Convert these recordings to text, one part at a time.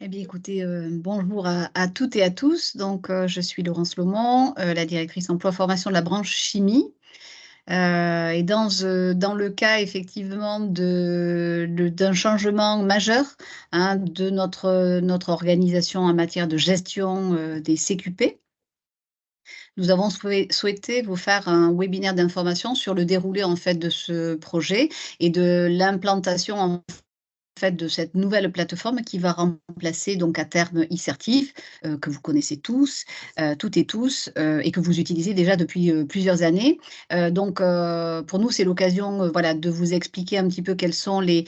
Eh bien, écoutez, bonjour à toutes et à tous. Donc, je suis Laurence Lomont, la directrice emploi formation de la branche chimie. Et dans le cas effectivement d'un changement majeur, hein, de notre organisation en matière de gestion, des CQP, nous avons souhaité vous faire un webinaire d'information sur le déroulé en fait de ce projet et de l'implantation en fait de cette nouvelle plateforme qui va remplacer donc à terme e-Certif, que vous connaissez tous, toutes et tous, et que vous utilisez déjà depuis, plusieurs années. Pour nous, c'est l'occasion, voilà, de vous expliquer un petit peu quelles sont les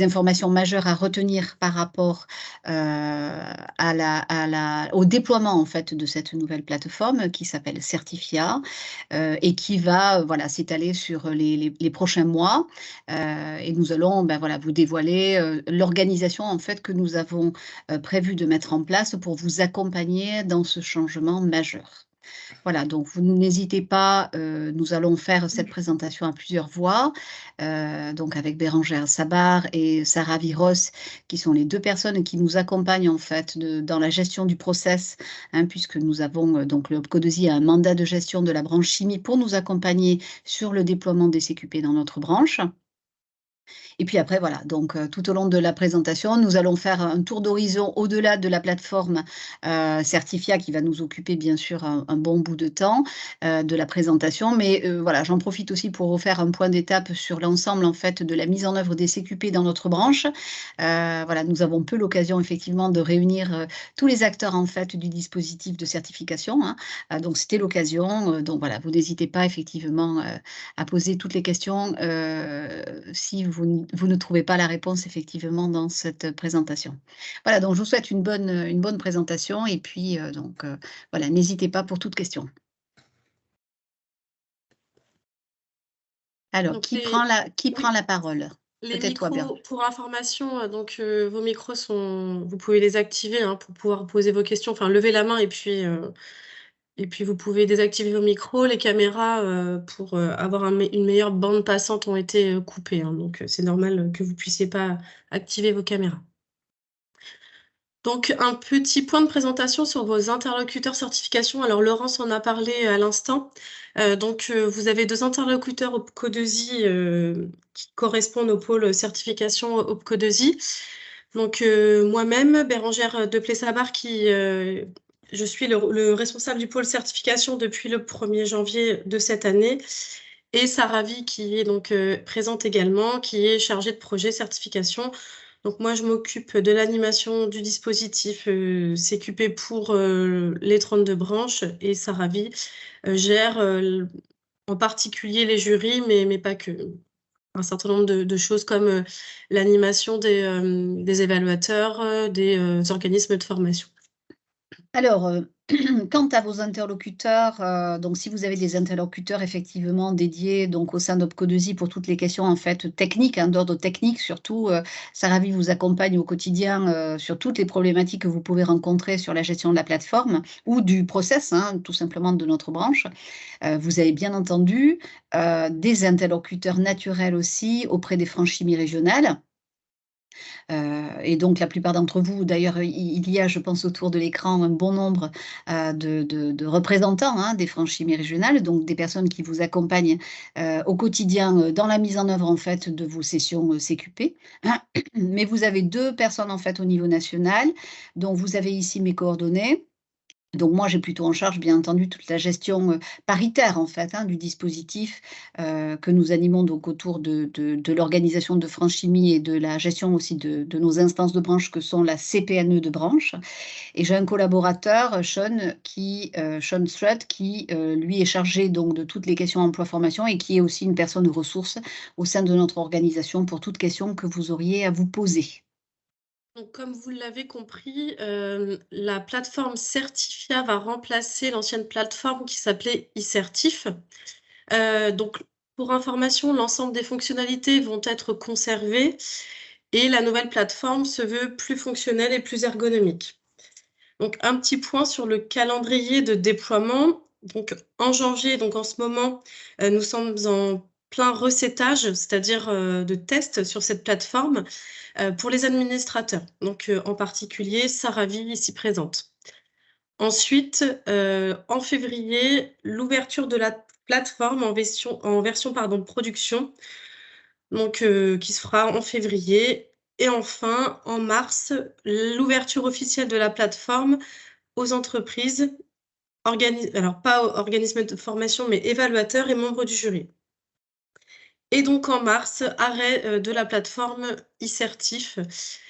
informations majeures à retenir par rapport, au déploiement en fait de cette nouvelle plateforme qui s'appelle Certifia, et qui va, voilà, s'étaler sur les prochains mois. Et nous allons, ben, voilà, vous dévoiler, l'organisation en fait que nous avons, prévu de mettre en place pour vous accompagner dans ce changement majeur. Voilà, donc vous n'hésitez pas, nous allons faire cette présentation à plusieurs voix, donc avec Bérangère Sabar et Sarah Viros, qui sont les 2 personnes qui nous accompagnent en fait dans la gestion du process, hein, puisque nous avons, donc le Codesi a un mandat de gestion de la branche chimie pour nous accompagner sur le déploiement des CQP dans notre branche. Et puis après, voilà, donc tout au long de la présentation, nous allons faire un tour d'horizon au-delà de la plateforme, Certifia qui va nous occuper bien sûr un bon bout de temps, de la présentation. Mais voilà, j'en profite aussi pour refaire un point d'étape sur l'ensemble en fait de la mise en œuvre des CQP dans notre branche. Voilà, nous avons peu l'occasion effectivement de réunir, tous les acteurs en fait du dispositif de certification, hein. Donc c'était l'occasion, donc voilà, vous n'hésitez pas effectivement, à poser toutes les questions, si vous ne trouvez pas la réponse effectivement dans cette présentation. Voilà, donc je vous souhaite une bonne présentation et puis, voilà, n'hésitez pas pour toute question. Alors, Donc qui prend oui, la parole? les Peut-être toi, Bér micros pour information, vos micros vous pouvez les activer, hein, pour pouvoir poser vos questions, enfin lever la main et puis vous pouvez désactiver vos micros. Les caméras, pour, avoir une meilleure bande passante ont été, coupées, hein, c'est normal, que vous puissiez pas activer vos caméras. Donc un petit point de présentation sur vos interlocuteurs certification. Alors Laurence en a parlé à l'instant. Vous avez 2 interlocuteurs OPCO2I, qui correspondent au pôle certification OPCO2I. Moi-même, Bérangère Deplay-Sabar je suis le responsable du pôle certification depuis le 1er janvier de cette année et Sarah Vi qui est présente également, qui est chargée de projet certification. Donc moi, je m'occupe de l'animation du dispositif, CQP pour, les 32 branches et Sarah Vi, gère, en particulier les jurys, mais pas que. Un certain nombre de choses comme, l'animation des évaluateurs, des organismes de formation. Alors, quant à vos interlocuteurs, donc si vous avez des interlocuteurs effectivement dédiés donc au sein d'Opco2i pour toutes les questions en fait techniques, hein, d'ordre technique surtout, Saravi vous accompagne au quotidien, sur toutes les problématiques que vous pouvez rencontrer sur la gestion de la plateforme ou du process, hein, tout simplement de notre branche. Vous avez bien entendu, des interlocuteurs naturels aussi auprès des franchimies régionales. Et donc la plupart d'entre vous d'ailleurs, il y a, je pense autour de l'écran, un bon nombre, de représentants, hein, des franchimies régionales, donc des personnes qui vous accompagnent, au quotidien, dans la mise en œuvre en fait de vos sessions, CQP. Mais vous avez 2 personnes en fait au niveau national, dont vous avez ici mes coordonnées. Donc moi, j'ai plutôt en charge, bien entendu, toute la gestion, paritaire, en fait, hein, du dispositif, que nous animons donc autour de l'organisation de Franchimie et de la gestion aussi de nos instances de branche que sont la CPNE de branche. Et j'ai un collaborateur, Sean Strutt, qui, lui est chargé donc de toutes les questions emploi-formation et qui est aussi une personne ressource au sein de notre organisation pour toute question que vous auriez à vous poser. Donc comme vous l'avez compris, la plateforme Certifia va remplacer l'ancienne plateforme qui s'appelait e-Certif. Donc pour information, l'ensemble des fonctionnalités vont être conservées et la nouvelle plateforme se veut plus fonctionnelle et plus ergonomique. Donc un petit point sur le calendrier de déploiement. Donc en janvier, donc en ce moment, nous sommes en plein recettage, c'est-à-dire de tests sur cette plateforme pour les administrateurs. Donc, en particulier, Sarah Vie, ici présente. Ensuite, en février, l'ouverture de la plateforme en version production, donc qui se fera en février. Et enfin, en mars, l'ouverture officielle de la plateforme aux entreprises, alors pas aux organismes de formation, mais évaluateurs et membres du jury. Et donc en mars, arrêt de la plateforme e-certif.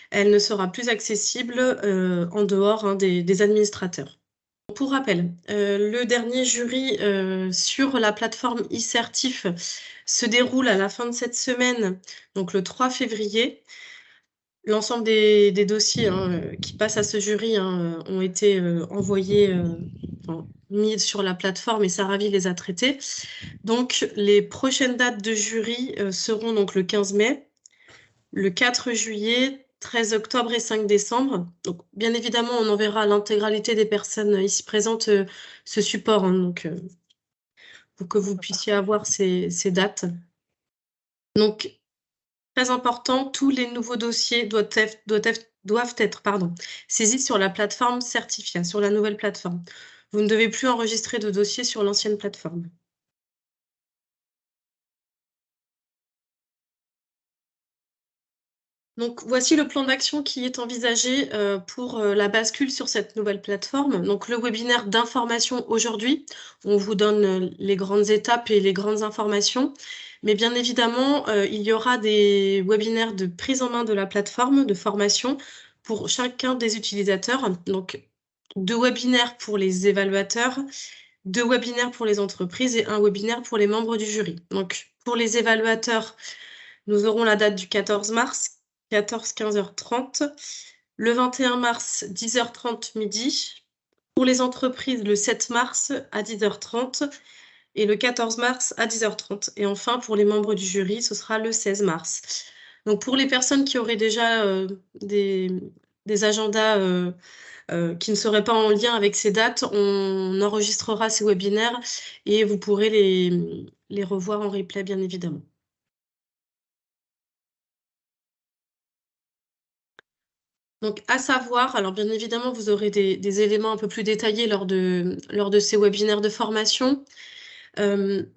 Elle ne sera plus accessible en dehors des administrateurs. Pour rappel, le dernier jury sur la plateforme e-certif se déroule à la fin de cette semaine, donc le 3 février. L'ensemble des dossiers qui passent à ce jury ont été envoyés, mis sur la plateforme et Sarah Vie les a traités. Donc, les prochaines dates de jury seront donc le 15 mai, le 4 juillet, 13 octobre et 5 décembre. Donc, bien évidemment, on enverra à l'intégralité des personnes ici présentes ce support, donc, pour que vous puissiez avoir ces dates. Donc, très important, tous les nouveaux dossiers doivent être saisis sur la plateforme Certifia, sur la nouvelle plateforme. Vous ne devez plus enregistrer de dossiers sur l'ancienne plateforme. Donc, voici le plan d'action qui est envisagé pour la bascule sur cette nouvelle plateforme. Donc, le webinaire d'information aujourd'hui, on vous donne les grandes étapes et les grandes informations. Mais bien évidemment, il y aura des webinaires de prise en main de la plateforme, de formation pour chacun des utilisateurs. Donc, 2 webinaires pour les évaluateurs, 2 webinaires pour les entreprises et 1 webinaire pour les membres du jury. Donc, pour les évaluateurs, nous aurons la date du 14 mars, 14-15h30. Le 21 mars, 10h30 midi. Pour les entreprises, le 7 mars à 10h30 et le 14 mars à 10h30. Et enfin, pour les membres du jury, ce sera le 16 mars. Donc, pour les personnes qui auraient déjà des agendas qui ne seraient pas en lien avec ces dates, on enregistrera ces webinaires et vous pourrez les revoir en replay, bien évidemment. Donc, à savoir, alors bien évidemment, vous aurez des éléments un peu plus détaillés lors de ces webinaires de formation. Ce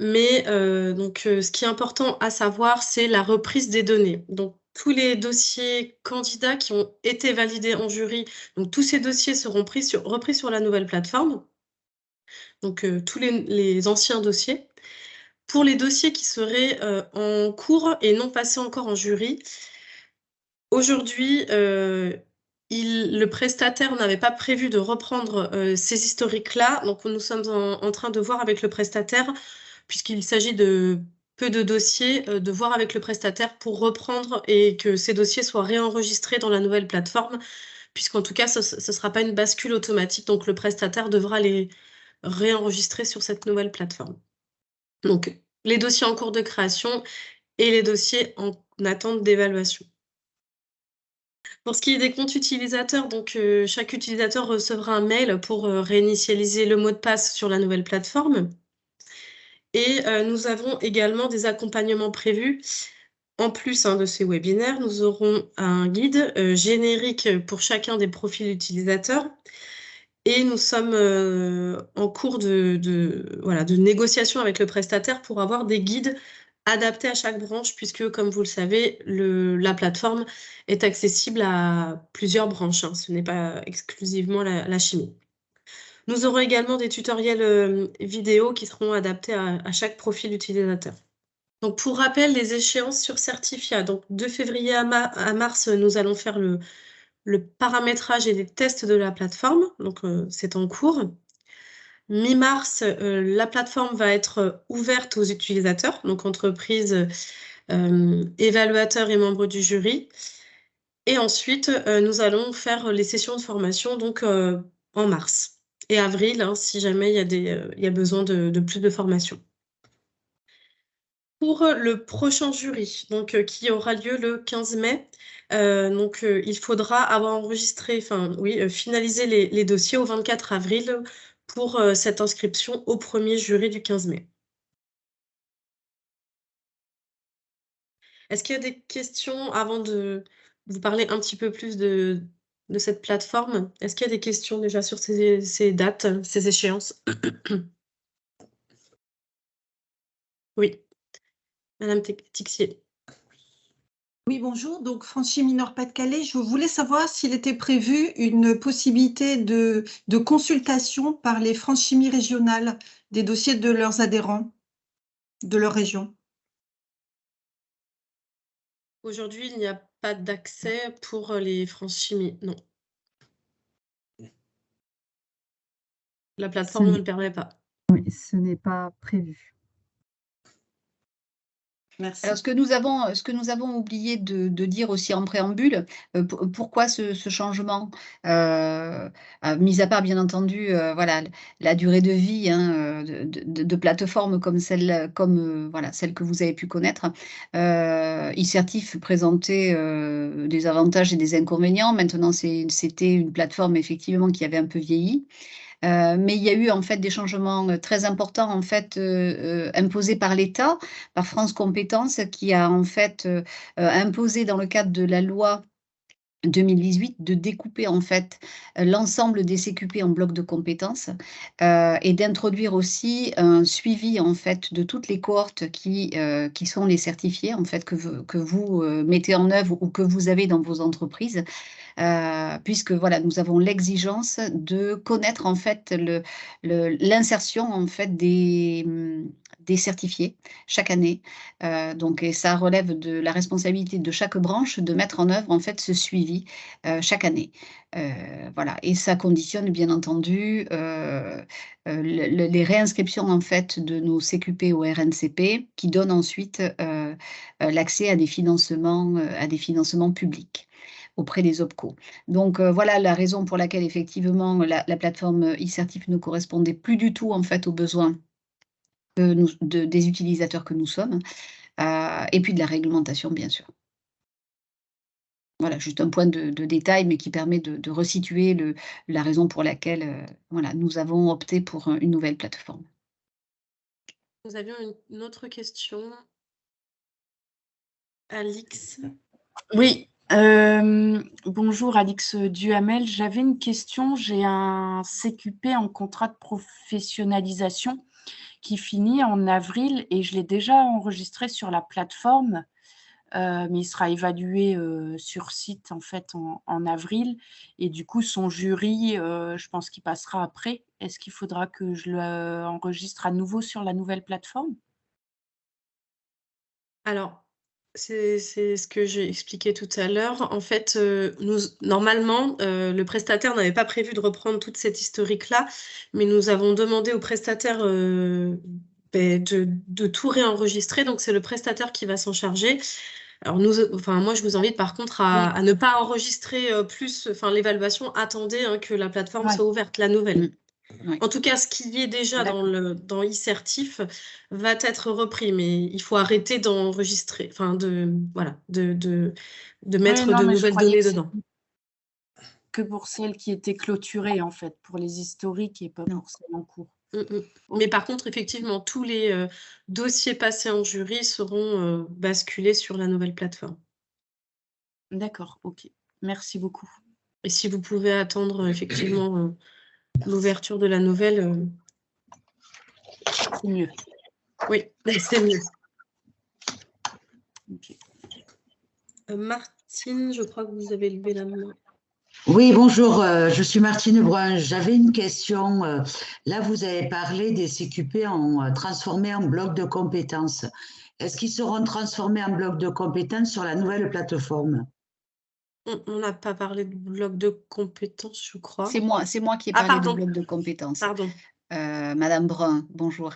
qui est important à savoir, c'est la reprise des données. Donc, tous les dossiers candidats qui ont été validés en jury, donc tous ces dossiers seront repris sur la nouvelle plateforme. Donc, tous les anciens dossiers. Pour les dossiers qui seraient en cours et non passés encore en jury, aujourd'hui, le prestataire n'avait pas prévu de reprendre ces historiques-là. Donc, nous sommes en train de voir avec le prestataire, puisqu'il s'agit de peu de dossiers, de voir avec le prestataire pour reprendre et que ces dossiers soient réenregistrés dans la nouvelle plateforme, puisqu'en tout cas, ce ne sera pas une bascule automatique. Donc, le prestataire devra les réenregistrer sur cette nouvelle plateforme. Donc, les dossiers en cours de création et les dossiers en attente d'évaluation. Pour ce qui est des comptes utilisateurs, donc chaque utilisateur recevra un mail pour réinitialiser le mot de passe sur la nouvelle plateforme. Et nous avons également des accompagnements prévus. En plus de ces webinaires, nous aurons un guide générique pour chacun des profils utilisateurs. Et nous sommes en cours de négociation avec le prestataire pour avoir des guides adaptés à chaque branche, puisque, comme vous le savez, la plateforme est accessible à plusieurs branches. Ce n'est pas exclusivement la chimie. Nous aurons également des tutoriels vidéo qui seront adaptés à chaque profil utilisateur. Donc, pour rappel, les échéances sur Certifia. Donc, de février à mars, nous allons faire le paramétrage et les tests de la plateforme. Donc, c'est en cours. Mi-mars, la plateforme va être ouverte aux utilisateurs, donc entreprises, évaluateurs et membres du jury. Et ensuite, nous allons faire les sessions de formation donc, en mars et avril, si jamais il y a besoin de plus de formation. Pour le prochain jury, donc, qui aura lieu le 15 mai, il faudra avoir enregistré, finaliser les dossiers au 24 avril pour cette inscription au premier jury du 15 mai. Est-ce qu'il y a des questions avant de vous parler un petit peu plus de cette plateforme? Est-ce qu'il y a des questions déjà sur ces dates, ces échéances? Oui, madame Tixier. Oui, bonjour. Donc, Franchimie Nord-Pas-de-Calais, je voulais savoir s'il était prévu une possibilité de consultation par les franchimies régionales des dossiers de leurs adhérents de leur région. Aujourd'hui, il n'y a pas d'accès pour les franchimies, non. La plateforme ne le permet pas. Oui, ce n'est pas prévu. Merci. Alors, ce que nous avons oublié de dire aussi en préambule, pourquoi ce changement? Mis à part, bien entendu, voilà, la durée de vie, hein, de plateformes comme celle voilà, celle que vous avez pu connaître. eCertif présentait, des avantages et des inconvénients. Maintenant, c'était une plateforme effectivement qui avait un peu vieilli. Mais il y a eu en fait des changements, très importants en fait, imposés par l'État, par France Compétences qui a en fait, imposé dans le cadre de la loi 2018 de découper en fait, l'ensemble des CQP en blocs de compétences, et d'introduire aussi un suivi en fait de toutes les cohortes qui sont les certifiés en fait que vous, mettez en œuvre ou que vous avez dans vos entreprises. Puisque voilà, nous avons l'exigence de connaître en fait l'insertion en fait des certifiés chaque année. Donc et ça relève de la responsabilité de chaque branche de mettre en œuvre en fait ce suivi, chaque année. Voilà et ça conditionne bien entendu, les réinscriptions en fait de nos CQP au RNCP qui donnent ensuite, l'accès à des financements publics auprès des OPCO. Donc voilà la raison pour laquelle effectivement la plateforme eCertif ne correspondait plus du tout en fait aux besoins des utilisateurs que nous sommes, et puis de la réglementation bien sûr. Voilà, juste un point de détail, mais qui permet de resituer la raison pour laquelle, voilà, nous avons opté pour, une nouvelle plateforme. Nous avions une autre question. Alix? Oui, bonjour Alix Duhamel. J'avais une question. J'ai un CQP en contrat de professionnalisation qui finit en avril et je l'ai déjà enregistré sur la plateforme, mais il sera évalué sur site en fait en avril. Et du coup, son jury, je pense qu'il passera après. Est-ce qu'il faudra que je l'enregistre à nouveau sur la nouvelle plateforme? Alors, c'est ce que j'ai expliqué tout à l'heure. En fait, normalement, le prestataire n'avait pas prévu de reprendre toute cette historique-là, mais nous avons demandé au prestataire, de tout réenregistrer, donc c'est le prestataire qui va s'en charger. Alors moi, je vous invite par contre à ne pas enregistrer, plus enfin l'évaluation. Attendez, hein, que la plateforme Ouais. soit ouverte, la nouvelle. Oui. En tout cas, ce qui est déjà D'accord. dans eCertif va être repris, mais il faut arrêter d'enregistrer, enfin voilà, de mettre Oui, non, de mais je nouvelles croyais données que dedans. que pour celles qui étaient clôturées en fait, pour les historiques et pas Non. pour celles en cours. Mais par contre, effectivement, tous les dossiers passés en jury seront basculés sur la nouvelle plateforme. D'accord, OK. Merci beaucoup. Et si vous pouvez attendre effectivement l'ouverture de la nouvelle, C'est mieux. oui, c'est mieux. OK. Martine, je crois que vous avez levé la main. Oui, bonjour, je suis Martine Brun. J'avais une question. Là, vous avez parlé des CQP transformés en blocs de compétences. Est-ce qu'ils seront transformés en blocs de compétences sur la nouvelle plateforme? On n'a pas parlé de bloc de compétences, je crois. C'est moi qui ai Ah, parlé de pardon. bloc de compétences. Pardon. Madame Brun, bonjour.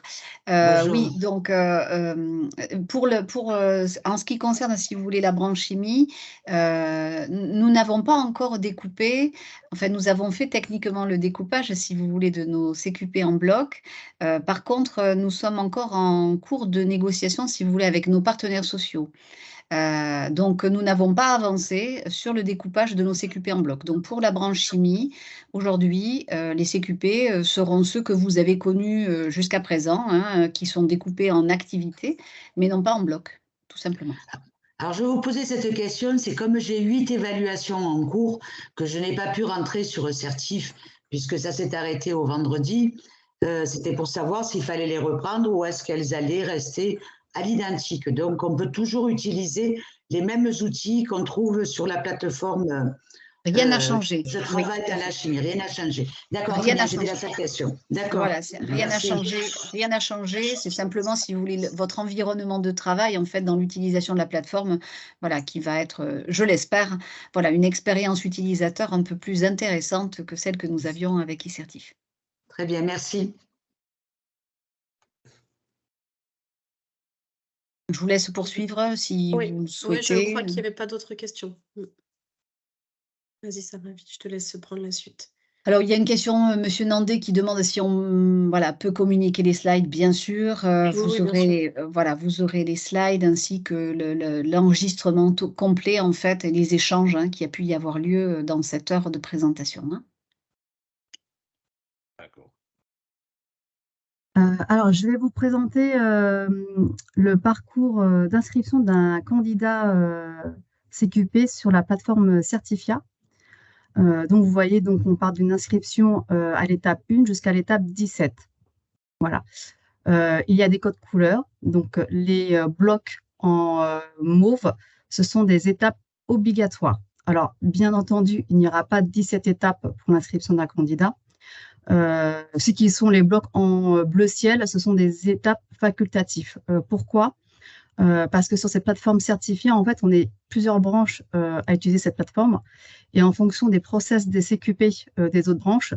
Bonjour. Oui, donc en ce qui concerne, si vous voulez, la branche chimie, nous n'avons pas encore découpé, enfin nous avons fait techniquement le découpage, si vous voulez, de nos CQP en bloc. Par contre, nous sommes encore en cours de négociation, si vous voulez, avec nos partenaires sociaux. Donc nous n'avons pas avancé sur le découpage de nos CQP en bloc. Donc pour la branche chimie, aujourd'hui, les CQP, seront ceux que vous avez connus, jusqu'à présent, hein, qui sont découpés en activités, mais non pas en bloc, tout simplement. Alors, je vais vous poser cette question. C'est comme j'ai 8 évaluations en cours que je n'ai pas pu rentrer sur Certif puisque ça s'est arrêté au vendredi. C'était pour savoir s'il fallait les reprendre ou est-ce qu'elles allaient rester à l'identique. Donc, on peut toujours utiliser les mêmes outils qu'on trouve sur la plateforme. Rien n'a changé. Je travaille dans la chimie, rien n'a changé. D'accord, Rien n'a c'était changé. la question. D'accord. Voilà, rien n'a changé. Rien n'a changé. C'est simplement, si vous voulez, votre environnement de travail, en fait, dans l'utilisation de la plateforme, voilà, qui va être, je l'espère, voilà, une expérience utilisateur un peu plus intéressante que celle que nous avions avec eCertif. Très bien, merci. Je vous laisse poursuivre si Oui, vous le oui, souhaitez. je crois qu'il n'y avait pas d'autres questions. Vas-y, Sarah, je te laisse prendre la suite. Alors, il y a une question, monsieur Nandé qui demande si on voilà, peut communiquer les slides. Bien sûr, vous Oui, bien aurez, voilà, vous aurez les slides ainsi que l'enregistrement complet, en fait, et les échanges, hein, qui a pu y avoir lieu dans cette heure de présentation, hein. D'accord. Alors, je vais vous présenter le parcours d'inscription d'un candidat CQP sur la plateforme Certifia. Donc, vous voyez, donc, on part d'une inscription à l'étape 1 jusqu'à l'étape 17. Voilà. Il y a des codes couleurs. Donc, les blocs en mauve, ce sont des étapes obligatoires. Alors, bien entendu, il n'y aura pas 17 étapes pour l'inscription d'un candidat. Ce qui sont les blocs en bleu ciel, ce sont des étapes facultatives. Pourquoi? Parce que sur cette plateforme certifiée, en fait, on est plusieurs branches à utiliser cette plateforme. Et en fonction des process des CQP des autres branches,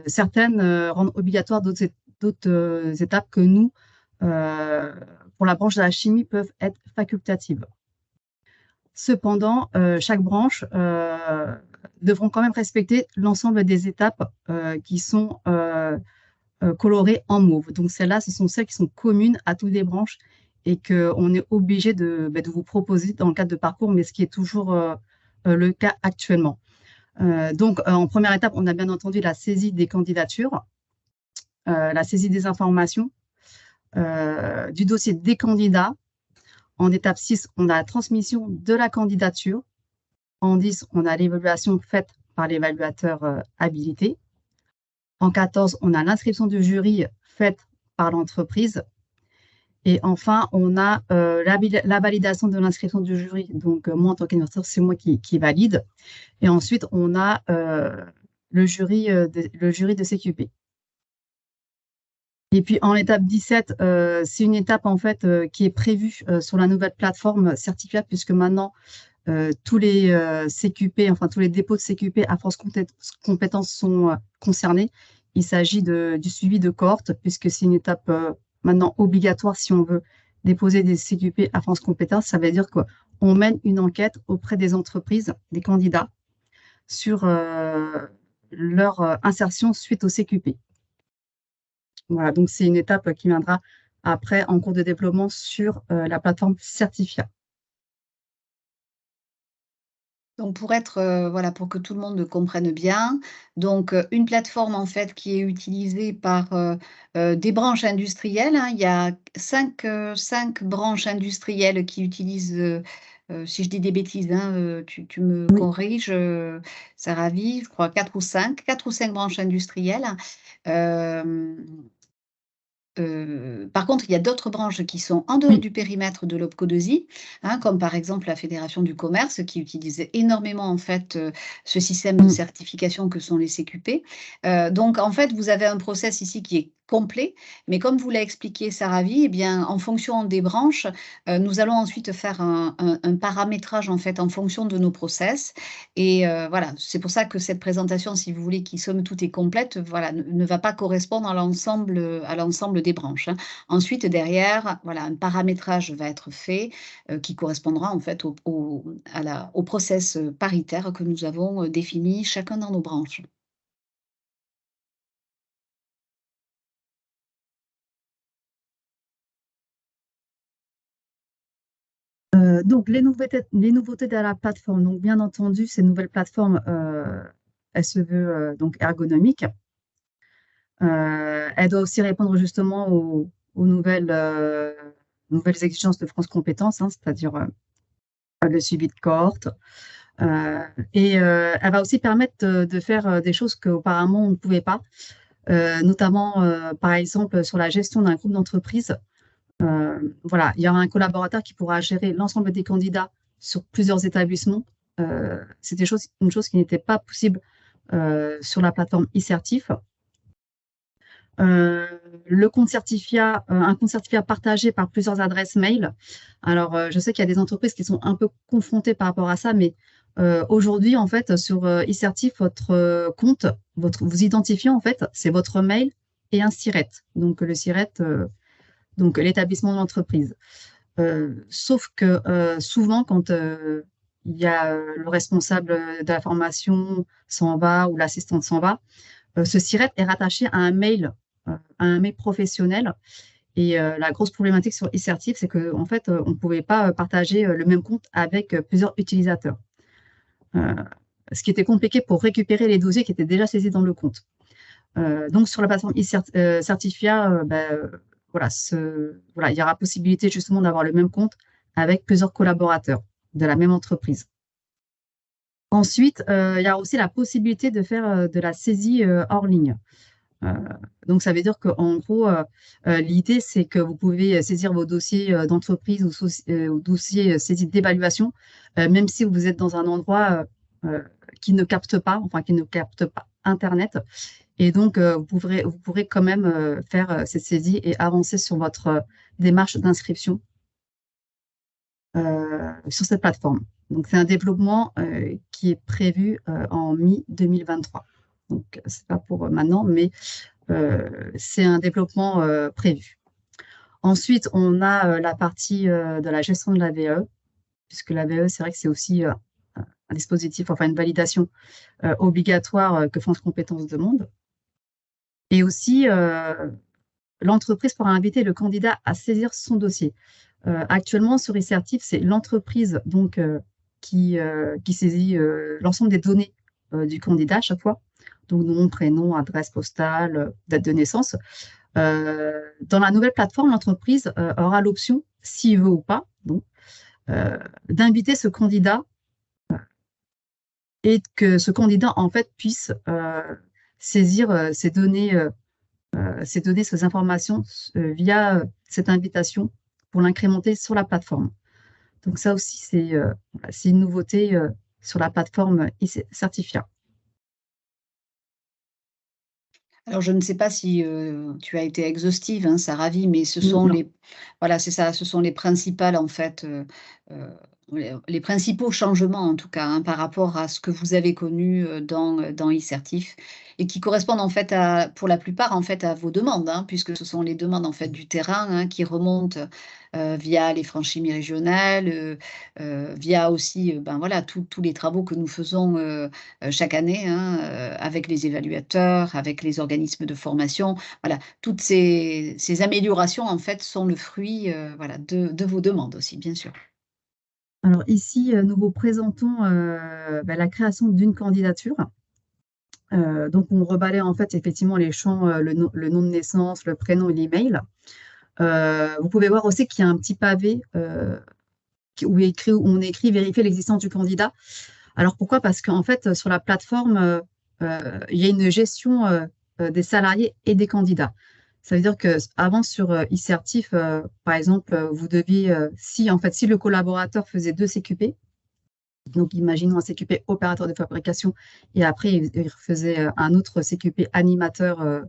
certaines rendent obligatoire d'autres étapes que nous, pour la branche de la chimie, peuvent être facultatives. Cependant, chaque branche devront quand même respecter l'ensemble des étapes qui sont colorées en mauve. Donc, celles-là, ce sont celles qui sont communes à toutes les branches et qu'on est obligé de vous proposer dans le cadre de parcours, mais ce qui est toujours le cas actuellement. Donc, en première étape, on a bien entendu la saisie des candidatures, la saisie des informations, du dossier des candidats. En étape 6, on a la transmission de la candidature. En 10, on a l'évaluation faite par l'évaluateur habilité. En 14, on a l'inscription du jury faite par l'entreprise. Et enfin, on a la validation de l'inscription du jury. Donc, moi, en tant qu'animateur, c'est moi qui valide. Et ensuite, on a le jury de CQP. Et puis, en étape 17, c'est une étape, en fait, qui est prévue sur la nouvelle plateforme Certifia, puisque maintenant, tous les CQP, enfin, tous les dépôts de CQP à France Compétences sont concernés. Il s'agit du suivi de cohorte, puisque c'est une étape maintenant obligatoire si on veut déposer des CQP à France Compétences. Ça veut dire qu'on mène une enquête auprès des entreprises, des candidats, sur leur insertion suite au CQP. Voilà, donc c'est une étape qui viendra après en cours de développement sur la plateforme Certifia. Donc pour être, voilà, pour que tout le monde comprenne bien, donc une plateforme en fait qui est utilisée par, des branches industrielles, hein. Il y a 5 branches industrielles qui utilisent, si je dis des bêtises, hein, tu me Oui. corriges, Saravi, je crois 4 ou 5 branches industrielles. Par contre, il y a d'autres branches qui sont en dehors Oui. du périmètre de l'OPCO2I, hein, comme par exemple la Fédération du commerce qui utilise énormément en fait, ce système de certification que sont les CQP. Donc en fait, vous avez un process ici qui est complet, mais comme vous l'a expliqué Saravi, eh bien, en fonction des branches, nous allons ensuite faire un paramétrage en fait en fonction de nos process et voilà, c'est pour ça que cette présentation, si vous voulez, qui somme toute est complète, voilà, ne va pas correspondre à l'ensemble des branches, hein. Ensuite, derrière, voilà, un paramétrage va être fait, qui correspondra en fait au process paritaire que nous avons défini chacun dans nos branches. Donc, les nouveautés de la plateforme. Donc, bien entendu, ces nouvelles plateformes, elle se veut donc ergonomique. Elle doit aussi répondre justement aux nouvelles exigences de France Compétences, hein, c'est-à-dire le suivi de cohorte. Et elle va aussi permettre de faire des choses qu'auparavant on ne pouvait pas, notamment par exemple sur la gestion d'un groupe d'entreprise. Voilà, il y aura un collaborateur qui pourra gérer l'ensemble des candidats sur plusieurs établissements. C'est une chose qui n'était pas possible sur la plateforme e-certif. Le compte certificat, un compte certificat partagé par plusieurs adresses mail. Alors, je sais qu'il y a des entreprises qui sont un peu confrontées par rapport à ça, mais aujourd'hui, en fait, sur e-certif, votre compte, vous identifiant, en fait, c'est votre mail et un SIRET. Donc, le SIRET, donc l'établissement de l'entreprise. Sauf que souvent, quand il y a le responsable de la formation s'en va ou l'assistante s'en va, ce SIRET est rattaché à un mail professionnel. Et la grosse problématique sur e-certif, c'est qu'en fait, on ne pouvait pas partager le même compte avec plusieurs utilisateurs. Ce qui était compliqué pour récupérer les dossiers qui étaient déjà saisis dans le compte. Donc, sur la plateforme e-certificat, voilà, il y aura possibilité justement d'avoir le même compte avec plusieurs collaborateurs de la même entreprise. Ensuite, il y a aussi la possibilité de faire de la saisie hors ligne. Donc, ça veut dire qu'en gros, l'idée, c'est que vous pouvez saisir vos dossiers d'entreprise ou dossiers saisis d'évaluation, même si vous êtes dans un endroit qui ne capte pas Internet. Et donc, vous pourrez quand même faire cette saisie et avancer sur votre démarche d'inscription sur cette plateforme. Donc, c'est un développement qui est prévu en mi-2023. Donc, ce n'est pas pour maintenant, mais c'est un développement prévu. Ensuite, on a la partie de la gestion de la VE, puisque la VE, c'est vrai que c'est aussi un dispositif, enfin une validation obligatoire que France Compétences demande. Et aussi, l'entreprise pourra inviter le candidat à saisir son dossier. Actuellement, sur e-certif, c'est l'entreprise donc qui saisit l'ensemble des données du candidat à chaque fois. Donc, nom, prénom, adresse postale, date de naissance. Dans la nouvelle plateforme, l'entreprise aura l'option, s'il veut ou pas, d'inviter ce candidat et que ce candidat, en fait, puisse saisir ces données, ces informations via cette invitation pour l'incrémenter sur la plateforme. Donc, ça aussi, c'est une nouveauté sur la plateforme e-certificat. Alors, je ne sais pas si tu as été exhaustive, hein, ça ravit, mais ce sont voilà, c'est ça, ce sont les principales, en fait, les principaux changements, en tout cas, hein, par rapport à ce que vous avez connu dans e-certif et qui correspondent, en fait, pour la plupart, en fait, à vos demandes, hein, puisque ce sont les demandes, en fait, du terrain, hein, qui remontent via les franchimies régionales, via aussi, ben voilà, tous les travaux que nous faisons chaque année, hein, avec les évaluateurs, avec les organismes de formation. Voilà, toutes ces améliorations, en fait, sont le fruit voilà, de vos demandes aussi, bien sûr. Alors ici, nous vous présentons la création d'une candidature. Donc, on rebalaie en fait effectivement les champs, le nom de naissance, le prénom et l'email. Vous pouvez voir aussi qu'il y a un petit pavé où on écrit « Vérifier l'existence du candidat ». Alors, pourquoi? Parce qu'en fait, sur la plateforme, il y a une gestion des salariés et des candidats. Ça veut dire qu'avant, sur e-certif, par exemple, vous deviez, si le collaborateur faisait 2 CQP, donc imaginons un CQP opérateur de fabrication, et après, il faisait un autre CQP animateur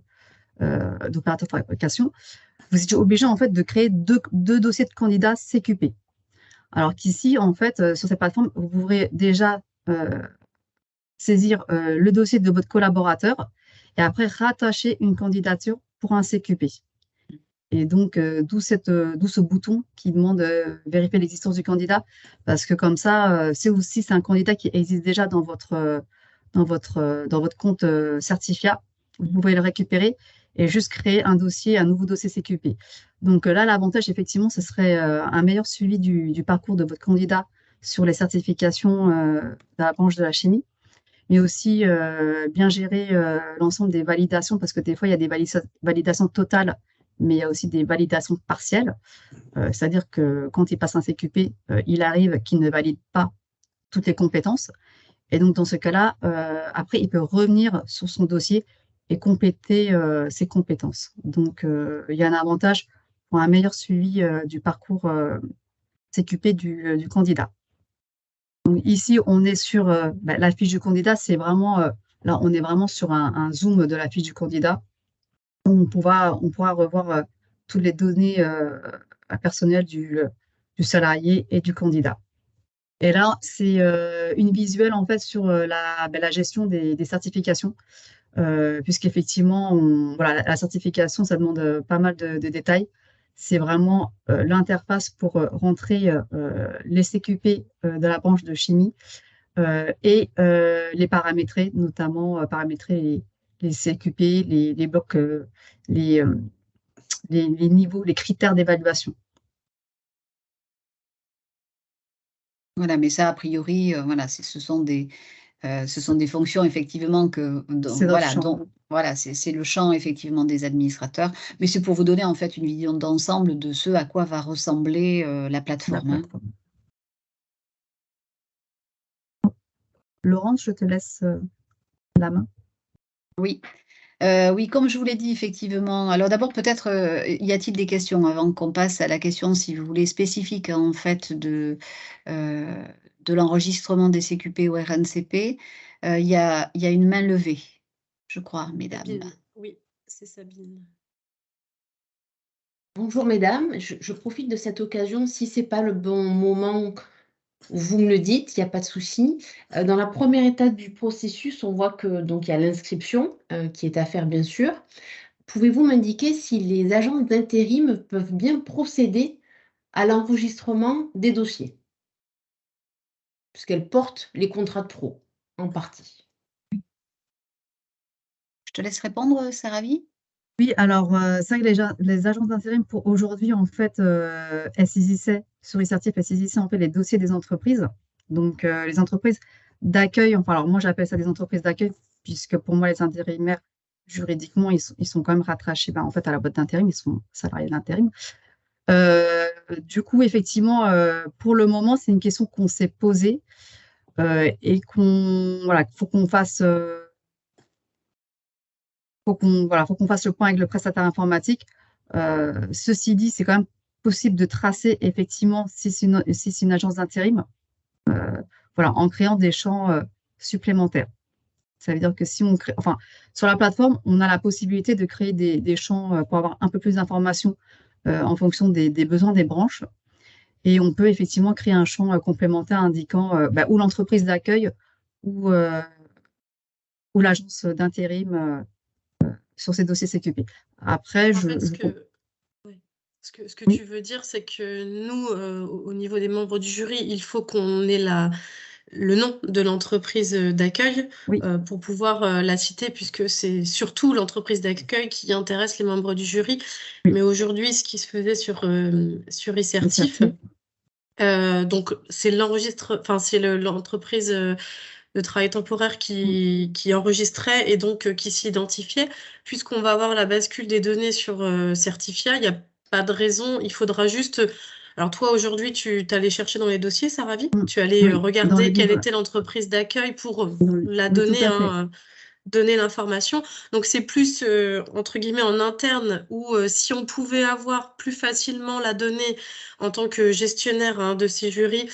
d'opérateur de fabrication, vous étiez obligé en fait de créer deux dossiers de candidats CQP. Alors qu'ici, en fait, sur cette plateforme, vous pourrez déjà saisir le dossier de votre collaborateur et après rattacher une candidature pour un CQP. Et donc, d'où ce bouton qui demande vérifier l'existence du candidat, parce que comme ça, c'est un candidat qui existe déjà dans votre compte certificat, vous pouvez le récupérer et juste créer un nouveau dossier CQP. Donc là, l'avantage, effectivement, ce serait un meilleur suivi du parcours de votre candidat sur les certifications de la branche de la chimie, mais aussi bien gérer l'ensemble des validations, parce que des fois, il y a des validations totales mais il y a aussi des validations partielles. C'est-à-dire que quand il passe un CQP, il arrive qu'il ne valide pas toutes les compétences. Et donc, dans ce cas-là, après, il peut revenir sur son dossier et compléter ses compétences. Donc, il y a un avantage pour un meilleur suivi du parcours CQP du candidat. Donc, ici, on est sur la fiche du candidat, c'est vraiment, là, on est vraiment sur un zoom de la fiche du candidat. On pourra revoir toutes les données personnelles du salarié et du candidat. Et là, c'est une visuelle en fait sur la gestion des certifications, puisqu'effectivement, voilà, la certification, ça demande pas mal de détails. C'est vraiment l'interface pour rentrer les CQP de la branche de chimie et les paramétrer, notamment paramétrer les CQP, les blocs, les niveaux, les critères d'évaluation. Voilà, mais ça, a priori, voilà, ce sont des fonctions effectivement c'est le champ effectivement des administrateurs. Mais c'est pour vous donner en fait une vision d'ensemble de ce à quoi va ressembler la plateforme. La plateforme. Laurence, je te laisse la main. Oui. Oui, comme je vous l'ai dit, effectivement. Alors d'abord, peut-être, y a-t-il des questions avant qu'on passe à la question, si vous voulez, spécifique en fait de l'enregistrement des CQP ou RNCP. Il y a une main levée, je crois, mesdames. Sabine. Oui, c'est Sabine. Bonjour mesdames, je profite de cette occasion, si ce n'est pas le bon moment, vous me le dites, il n'y a pas de souci. Dans la première étape du processus, on voit que donc il y a l'inscription qui est à faire bien sûr. Pouvez-vous m'indiquer si les agences d'intérim peuvent bien procéder à l'enregistrement des dossiers, puisqu'elles portent les contrats de pro en partie? Je te laisse répondre, Saravi? Oui, alors c'est vrai que les agences d'intérim pour aujourd'hui, en fait, elles saisissaient, sur e-certif, elles saisissaient en fait les dossiers des entreprises. Donc les entreprises d'accueil, enfin alors moi j'appelle ça des entreprises d'accueil, puisque pour moi les intérimaires, juridiquement, ils sont quand même rattachés en fait, à la boîte d'intérim, ils sont salariés d'intérim. Du coup, effectivement, pour le moment, c'est une question qu'on s'est posée et qu'il faut qu'on fasse... faut qu'on fasse le point avec le prestataire informatique. Ceci dit, c'est quand même possible de tracer effectivement si c'est une agence d'intérim, en créant des champs supplémentaires. Ça veut dire que si on crée, sur la plateforme, on a la possibilité de créer des champs pour avoir un peu plus d'informations en fonction des besoins des branches. Et on peut effectivement créer un champ complémentaire indiquant ou l'entreprise d'accueil ou l'agence d'intérim sur ces dossiers CQP. Après, ce que tu veux dire, c'est que nous, au niveau des membres du jury, il faut qu'on ait le nom de l'entreprise d'accueil pour pouvoir la citer, puisque c'est surtout l'entreprise d'accueil qui intéresse les membres du jury. Mais aujourd'hui, ce qui se faisait sur e-certif, donc c'est l'entreprise de travail temporaire qui enregistrait et donc qui s'identifiait. Puisqu'on va avoir la bascule des données sur Certifia, il n'y a pas de raison, il faudra juste... Alors toi, aujourd'hui, tu t'allais chercher dans les dossiers, Saravi? Tu allais regarder quelle était l'entreprise d'accueil pour la donner, donner l'information. Donc c'est plus, entre guillemets, en interne, où si on pouvait avoir plus facilement la donnée en tant que gestionnaire de ces jurys,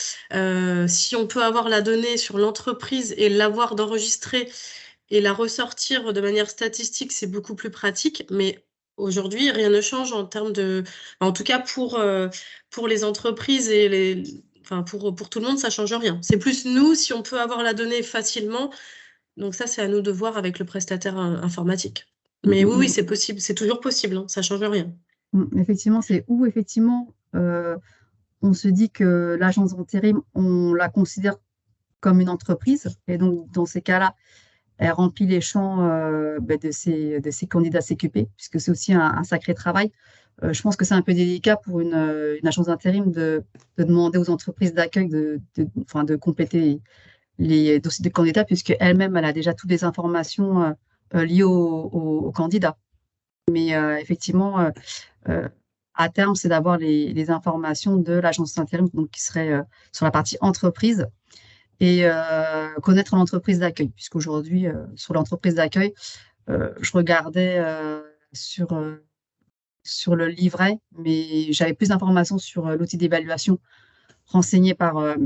si on peut avoir la donnée sur l'entreprise et l'avoir d'enregistrer et la ressortir de manière statistique, c'est beaucoup plus pratique. Mais aujourd'hui, rien ne change en termes de... En tout cas, pour les entreprises et pour tout le monde, ça ne change rien. C'est plus nous, si on peut avoir la donnée facilement. Donc ça, c'est à nous de voir avec le prestataire informatique. Mais oui, c'est possible, c'est toujours possible, hein, ça ne change rien. Effectivement, c'est où effectivement on se dit que l'agence d'intérim, on la considère comme une entreprise. Et donc, dans ces cas-là, elle remplit les champs de ces candidats CQP, puisque c'est aussi un sacré travail. Je pense que c'est un peu délicat pour une agence d'intérim de demander aux entreprises d'accueil de compléter les dossiers de candidats, puisque elle-même, elle a déjà toutes les informations liées aux candidats. Mais effectivement, à terme, c'est d'avoir les informations de l'agence intérim, donc qui serait sur la partie entreprise, et connaître l'entreprise d'accueil, puisqu'aujourd'hui, sur l'entreprise d'accueil, je regardais sur le livret, mais j'avais plus d'informations sur l'outil d'évaluation renseigné par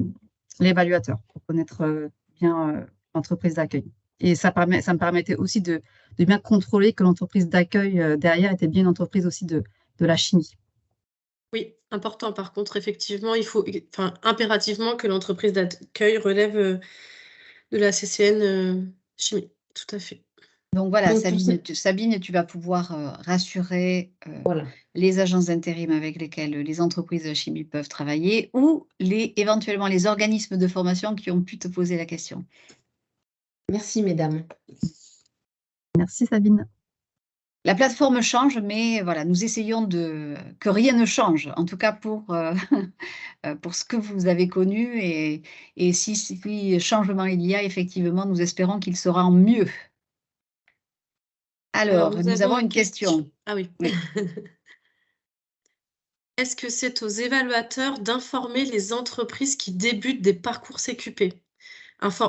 l'évaluateur pour connaître bien l'entreprise d'accueil. Et ça me permettait aussi de bien contrôler que l'entreprise d'accueil derrière était bien une entreprise aussi de la chimie. Oui, important par contre, effectivement, il faut impérativement que l'entreprise d'accueil relève de la CCN chimie, tout à fait. Donc voilà, Donc, Sabine, tu vas pouvoir rassurer voilà. les agences d'intérim avec lesquelles les entreprises de chimie peuvent travailler, ou éventuellement les organismes de formation qui ont pu te poser la question. Merci, mesdames. Merci Sabine. La plateforme change, mais voilà, nous essayons que rien ne change, en tout cas pour ce que vous avez connu, et si changement il y a, effectivement, nous espérons qu'il sera en mieux. Alors, nous avons une question. Ah oui. Oui. Est-ce que c'est aux évaluateurs d'informer les entreprises qui débutent des parcours CQP,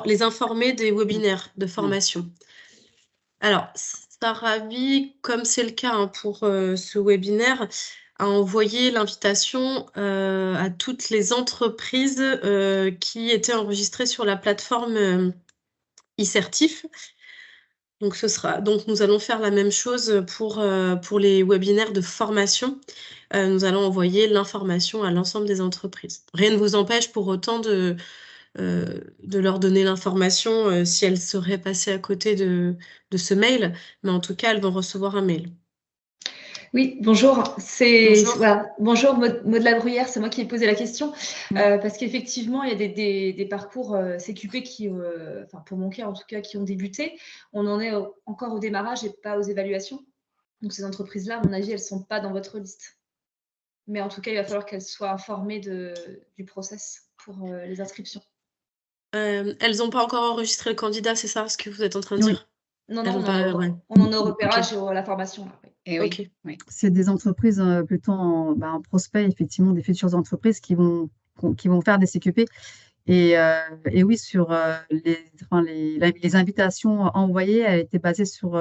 les informer des webinaires de formation? Alors, Saravi, comme c'est le cas pour ce webinaire, a envoyé l'invitation à toutes les entreprises qui étaient enregistrées sur la plateforme e-certif. Donc, nous allons faire la même chose pour les webinaires de formation. Nous allons envoyer l'information à l'ensemble des entreprises. Rien ne vous empêche pour autant de leur donner l'information si elles seraient passées à côté de ce mail, mais en tout cas, elles vont recevoir un mail. Oui, bonjour. Bonjour. Voilà. Bonjour, Maud de la Bruyère, c'est moi qui ai posé la question. Parce qu'effectivement, il y a des parcours CQP qui, pour mon cas en tout cas, qui ont débuté. On en est encore au démarrage et pas aux évaluations. Donc ces entreprises-là, à mon avis, elles ne sont pas dans votre liste. Mais en tout cas, il va falloir qu'elles soient informées du process pour les inscriptions. Elles n'ont pas encore enregistré le candidat, c'est ça ce que vous êtes en train de dire? Non, on en est au repérage et à la formation. Là, oui. Et oui, oui. C'est des entreprises plutôt en prospect, effectivement, des futures entreprises qui vont faire des CQP. Et oui, sur les invitations envoyées, elles étaient basées sur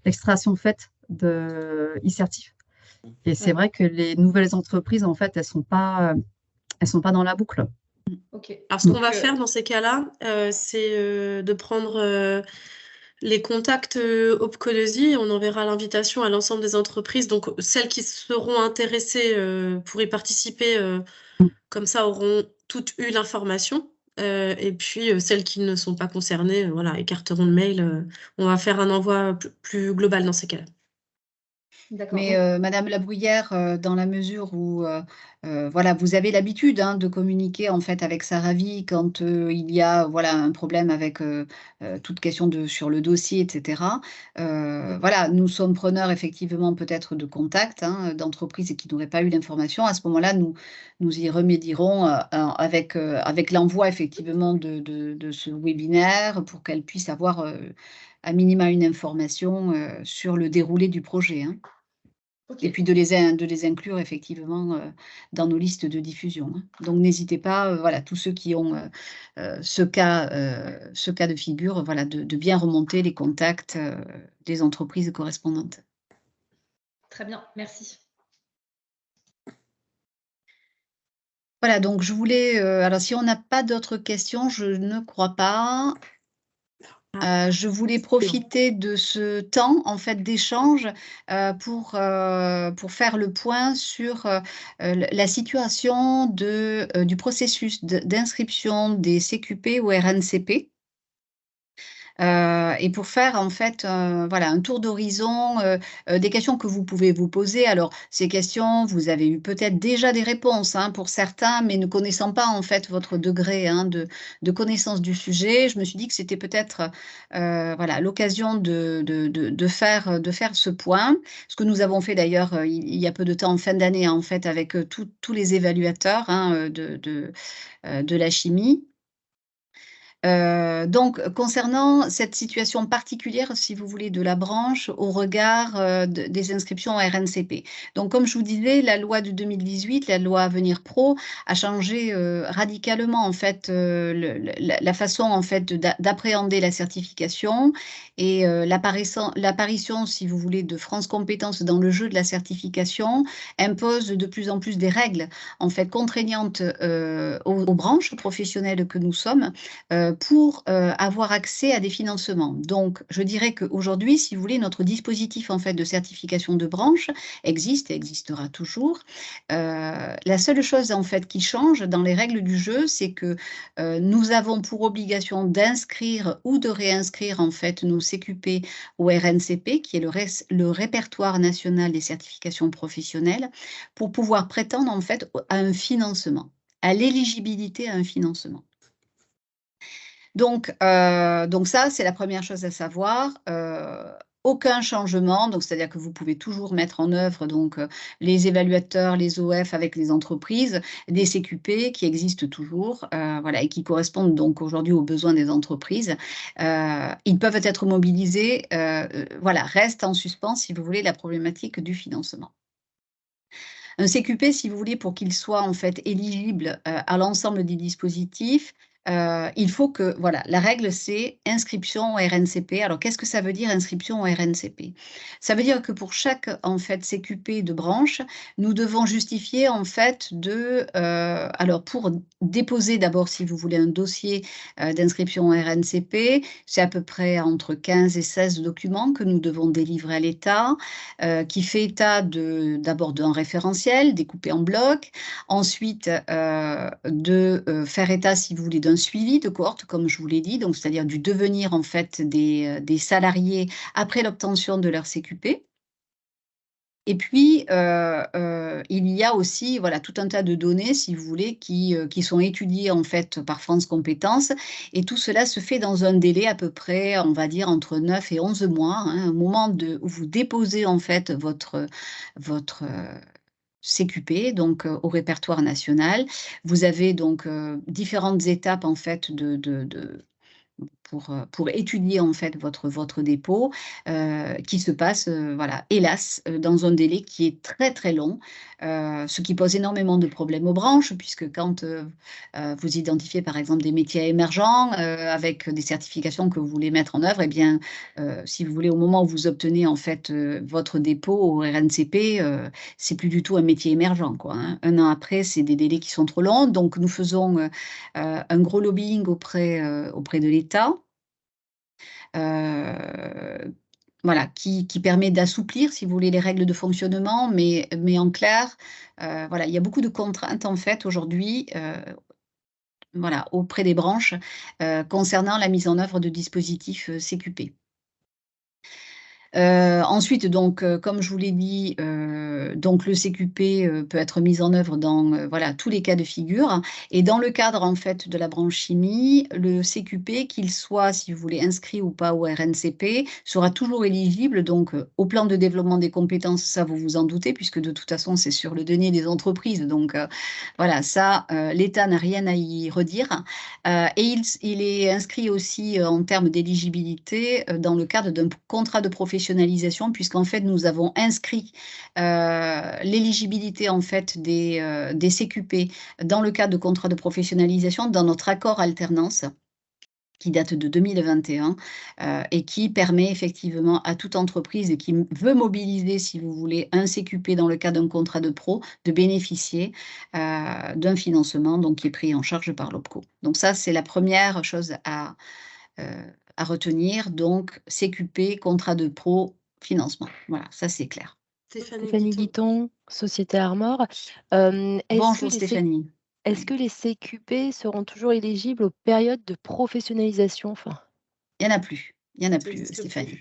l'extraction faite de e-certif. Et c'est vrai que les nouvelles entreprises, en fait, elles sont pas dans la boucle. Ok. Alors, ce qu'on va faire dans ces cas-là, c'est de prendre les contacts Opcodesie. On enverra l'invitation à l'ensemble des entreprises. Donc, celles qui seront intéressées pour y participer, comme ça, auront toutes eu l'information. Et puis, celles qui ne sont pas concernées, voilà, écarteront le mail. On va faire un envoi plus global dans ces cas-là. Mais Madame La Bruyère, dans la mesure où voilà, vous avez l'habitude de communiquer en fait avec Saravi quand il y a voilà, un problème avec toute question sur le dossier, etc. Voilà, nous sommes preneurs effectivement peut-être de contacts d'entreprises qui n'auraient pas eu l'information. À ce moment-là, nous y remédierons avec l'envoi effectivement de ce webinaire pour qu'elles puissent avoir à minima une information sur le déroulé du projet. Et puis de les inclure effectivement dans nos listes de diffusion. Donc n'hésitez pas, voilà, tous ceux qui ont ce cas de figure, voilà, de bien remonter les contacts des entreprises correspondantes. Très bien, merci. Voilà, donc je voulais, alors si on n'a pas d'autres questions, je ne crois pas. Je voulais profiter de ce temps en fait d'échange pour faire le point sur la situation du processus d'inscription des CQP ou RNCP. Et pour faire en fait voilà, un tour d'horizon des questions que vous pouvez vous poser. Alors ces questions, vous avez eu peut-être déjà des réponses pour certains, mais ne connaissant pas en fait votre degré de connaissance du sujet, je me suis dit que c'était peut-être voilà, l'occasion de faire ce point. Ce que nous avons fait d'ailleurs il y a peu de temps en fin d'année en fait avec tous les évaluateurs de la chimie. Donc, concernant cette situation particulière, si vous voulez, de la branche au regard des inscriptions au RNCP. Donc, comme je vous disais, la loi de 2018, la loi Avenir Pro, a changé radicalement en fait la façon en fait d'appréhender la certification et l'apparition, si vous voulez, de France Compétences dans le jeu de la certification impose de plus en plus des règles en fait contraignantes aux branches professionnelles que nous sommes. Pour avoir accès à des financements. Donc, je dirais qu'aujourd'hui, si vous voulez, notre dispositif en fait de certification de branche existe et existera toujours. La seule chose en fait qui change dans les règles du jeu, c'est que nous avons pour obligation d'inscrire ou de réinscrire en fait nos CQP au RNCP, qui est le répertoire national des certifications professionnelles, pour pouvoir prétendre en fait à un financement, à l'éligibilité à un financement. Donc ça, c'est la première chose à savoir. Aucun changement, donc c'est-à-dire que vous pouvez toujours mettre en œuvre donc, les évaluateurs, les OF avec les entreprises, des CQP qui existent toujours, voilà, et qui correspondent donc aujourd'hui aux besoins des entreprises. Ils peuvent être mobilisés, voilà, reste en suspens, si vous voulez, la problématique du financement. Un CQP, si vous voulez, pour qu'il soit en fait éligible à l'ensemble des dispositifs, il faut que, voilà, la règle c'est inscription au RNCP. Alors, qu'est-ce que ça veut dire inscription au RNCP? Ça veut dire que pour chaque en fait CQP de branche, nous devons justifier en fait alors pour déposer d'abord, si vous voulez, un dossier d'inscription au RNCP, c'est à peu près entre 15 et 16 documents que nous devons délivrer à l'État, qui fait état d'abord d'un référentiel découpé en blocs, ensuite de faire état, si vous voulez, d'un suivi de cohorte, comme je vous l'ai dit, donc c'est-à-dire du devenir en fait des salariés après l'obtention de leur CQP. Et puis, il y a aussi voilà, tout un tas de données, si vous voulez, qui sont étudiées en fait par France Compétences. Et tout cela se fait dans un délai à peu près, on va dire, entre 9 et 11 mois, hein, au moment où vous déposez en fait votre CQP, donc au répertoire national. Vous avez donc différentes étapes en fait pour étudier en fait votre dépôt, qui se passe, voilà, hélas, dans un délai qui est très, très long, ce qui pose énormément de problèmes aux branches puisque quand, vous identifiez par exemple des métiers émergents, avec des certifications que vous voulez mettre en œuvre, eh bien, si vous voulez, au moment où vous obtenez en fait, votre dépôt au RNCP, c'est plus du tout un métier émergent, quoi, hein. 1 an après, c'est des délais qui sont trop longs, donc nous faisons, un gros lobbying auprès de l'État. Voilà, qui permet d'assouplir, si vous voulez, les règles de fonctionnement, mais en clair, voilà, il y a beaucoup de contraintes en fait aujourd'hui, voilà, auprès des branches, concernant la mise en œuvre de dispositifs, CQP. Ensuite, donc, comme je vous l'ai dit, donc le CQP peut être mis en œuvre dans voilà, tous les cas de figure. Et dans le cadre en fait de la branche chimie, le CQP, qu'il soit, si vous voulez, inscrit ou pas au RNCP, sera toujours éligible donc au plan de développement des compétences, ça vous vous en doutez, puisque de toute façon c'est sur le denier des entreprises. Donc voilà, ça, l'État n'a rien à y redire. Et il est inscrit aussi en termes d'éligibilité dans le cadre d'un contrat de professionnalisation, puisqu'en fait nous avons inscrit l'éligibilité en fait des CQP dans le cadre de contrat de professionnalisation dans notre accord alternance qui date de 2021 et qui permet effectivement à toute entreprise qui veut mobiliser, si vous voulez, un CQP dans le cadre d'un contrat de pro, de bénéficier d'un financement donc, qui est pris en charge par l'OPCO. Donc ça, c'est la première chose à retenir. Donc, CQP, contrat de pro, financement. Voilà, ça c'est clair. Stéphanie Guiton, Société Armor. Bonjour Stéphanie. Est-ce que les CQP seront toujours éligibles aux périodes de professionnalisation? Il n'y en a plus. Il n'y en a plus, Stéphanie.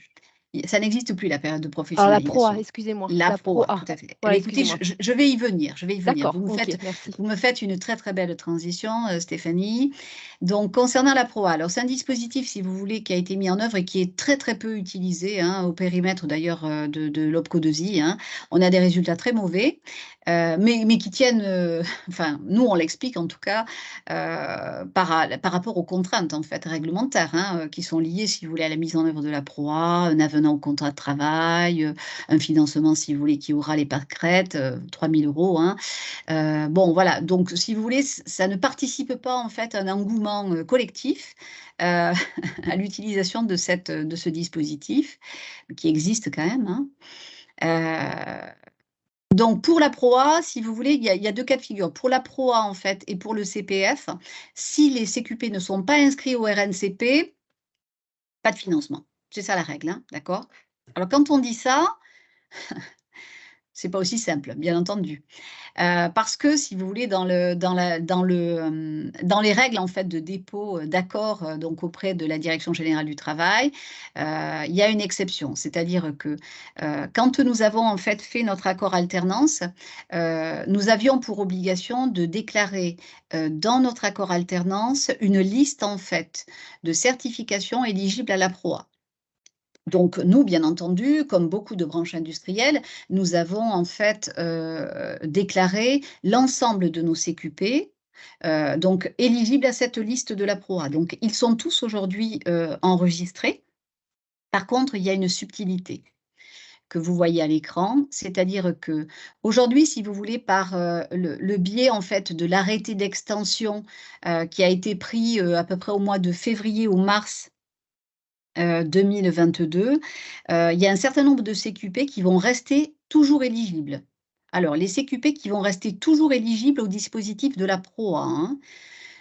Ça n'existe plus, la période de Alors la proa, professionnalisation. excusez-moi, La la proa, proa. tout à fait. Eh Voilà, bien, écoutez, excusez-moi. je vais y venir, je vais y venir. D'accord, OK, merci. Vous me faites une très, très belle transition, Stéphanie. Donc, concernant la proa, alors c'est un dispositif, si vous voulez, qui a été mis en œuvre et qui est très, très peu utilisé, hein, au périmètre d'ailleurs de l'OPCO2I, hein. On a des résultats très mauvais, mais qui tiennent, enfin, nous, on l'explique en tout cas, par rapport aux contraintes, en fait, réglementaires, hein, qui sont liées, si vous voulez, à la mise en œuvre de la proa, un avenant au contrat de travail, un financement, si vous voulez, qui aura les pâquerettes, 3 000 €, hein. Bon, voilà, donc si vous voulez, ça ne participe pas, en fait, à un engouement collectif à l'utilisation de ce dispositif, qui existe quand même, hein. Donc, pour la proa, si vous voulez, il y a 2 cas de figure. Pour la proa, en fait, et pour le CPF, si les CQP ne sont pas inscrits au RNCP, pas de financement. C'est ça la règle, hein, d'accord? Alors, quand on dit ça, c'est pas aussi simple, bien entendu. Parce que, si vous voulez, dans les règles, en fait, de dépôt d'accord, donc auprès de la Direction générale du travail, il y a une exception. C'est-à-dire que, quand nous avons, en fait, fait notre accord alternance, nous avions pour obligation de déclarer, dans notre accord alternance, une liste, en fait, de certifications éligibles à la proa. Donc nous, bien entendu, comme beaucoup de branches industrielles, nous avons en fait, déclaré l'ensemble de nos CQP, donc éligibles à cette liste de la proa. Donc ils sont tous aujourd'hui, enregistrés. Par contre, il y a une subtilité que vous voyez à l'écran, c'est-à-dire qu'aujourd'hui, si vous voulez, par, le biais en fait de l'arrêté d'extension, qui a été pris, à peu près au mois de février ou mars 2022, il y a un certain nombre de CQP qui vont rester toujours éligibles. Alors, les CQP qui vont rester toujours éligibles au dispositif de la proa, hein.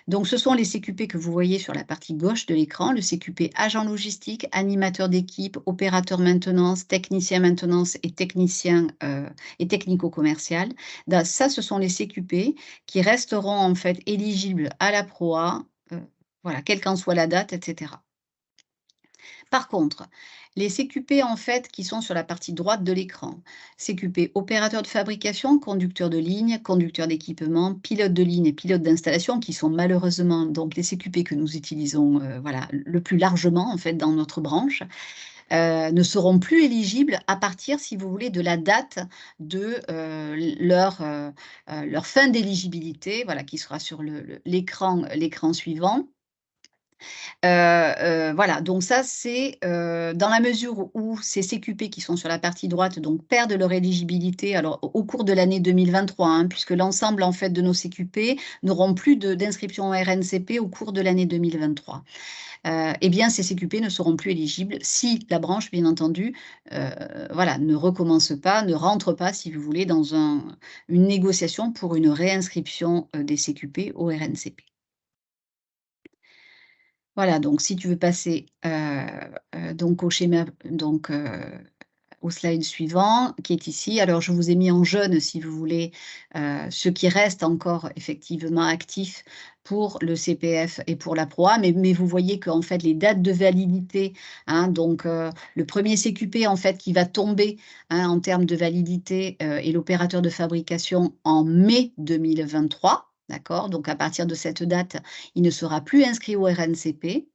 Donc, ce sont les CQP que vous voyez sur la partie gauche de l'écran, le CQP agent logistique, animateur d'équipe, opérateur maintenance, technicien maintenance et technicien et technico-commercial. Ça, ce sont les CQP qui resteront en fait éligibles à la proa, voilà, quelle qu'en soit la date, etc. Par contre, les CQP en fait qui sont sur la partie droite de l'écran, CQP opérateur de fabrication, conducteur de ligne, conducteur d'équipement, pilote de ligne et pilote d'installation, qui sont malheureusement donc les CQP que nous utilisons voilà, le plus largement en fait dans notre branche, ne seront plus éligibles à partir, si vous voulez, de la date de leur fin d'éligibilité, voilà, qui sera sur l'écran suivant. Voilà, donc ça, c'est dans la mesure où ces CQP qui sont sur la partie droite donc perdent leur éligibilité alors au cours de l'année 2023, hein, puisque l'ensemble en fait de nos CQP n'auront plus d'inscription au RNCP au cours de l'année 2023. Eh bien, ces CQP ne seront plus éligibles si la branche, bien entendu, voilà, ne recommence pas, ne rentre pas, si vous voulez, dans une négociation pour une réinscription des CQP au RNCP. Voilà, donc si tu veux passer, donc au schéma, donc au slide suivant qui est ici. Alors je vous ai mis en jaune, si vous voulez, ce qui reste encore effectivement actif pour le CPF et pour la proa, mais vous voyez qu'en fait les dates de validité, hein, donc le premier CQP en fait qui va tomber, hein, en termes de validité est l'opérateur de fabrication en mai 2023. D'accord? Donc, à partir de cette date, il ne sera plus inscrit au RNCP.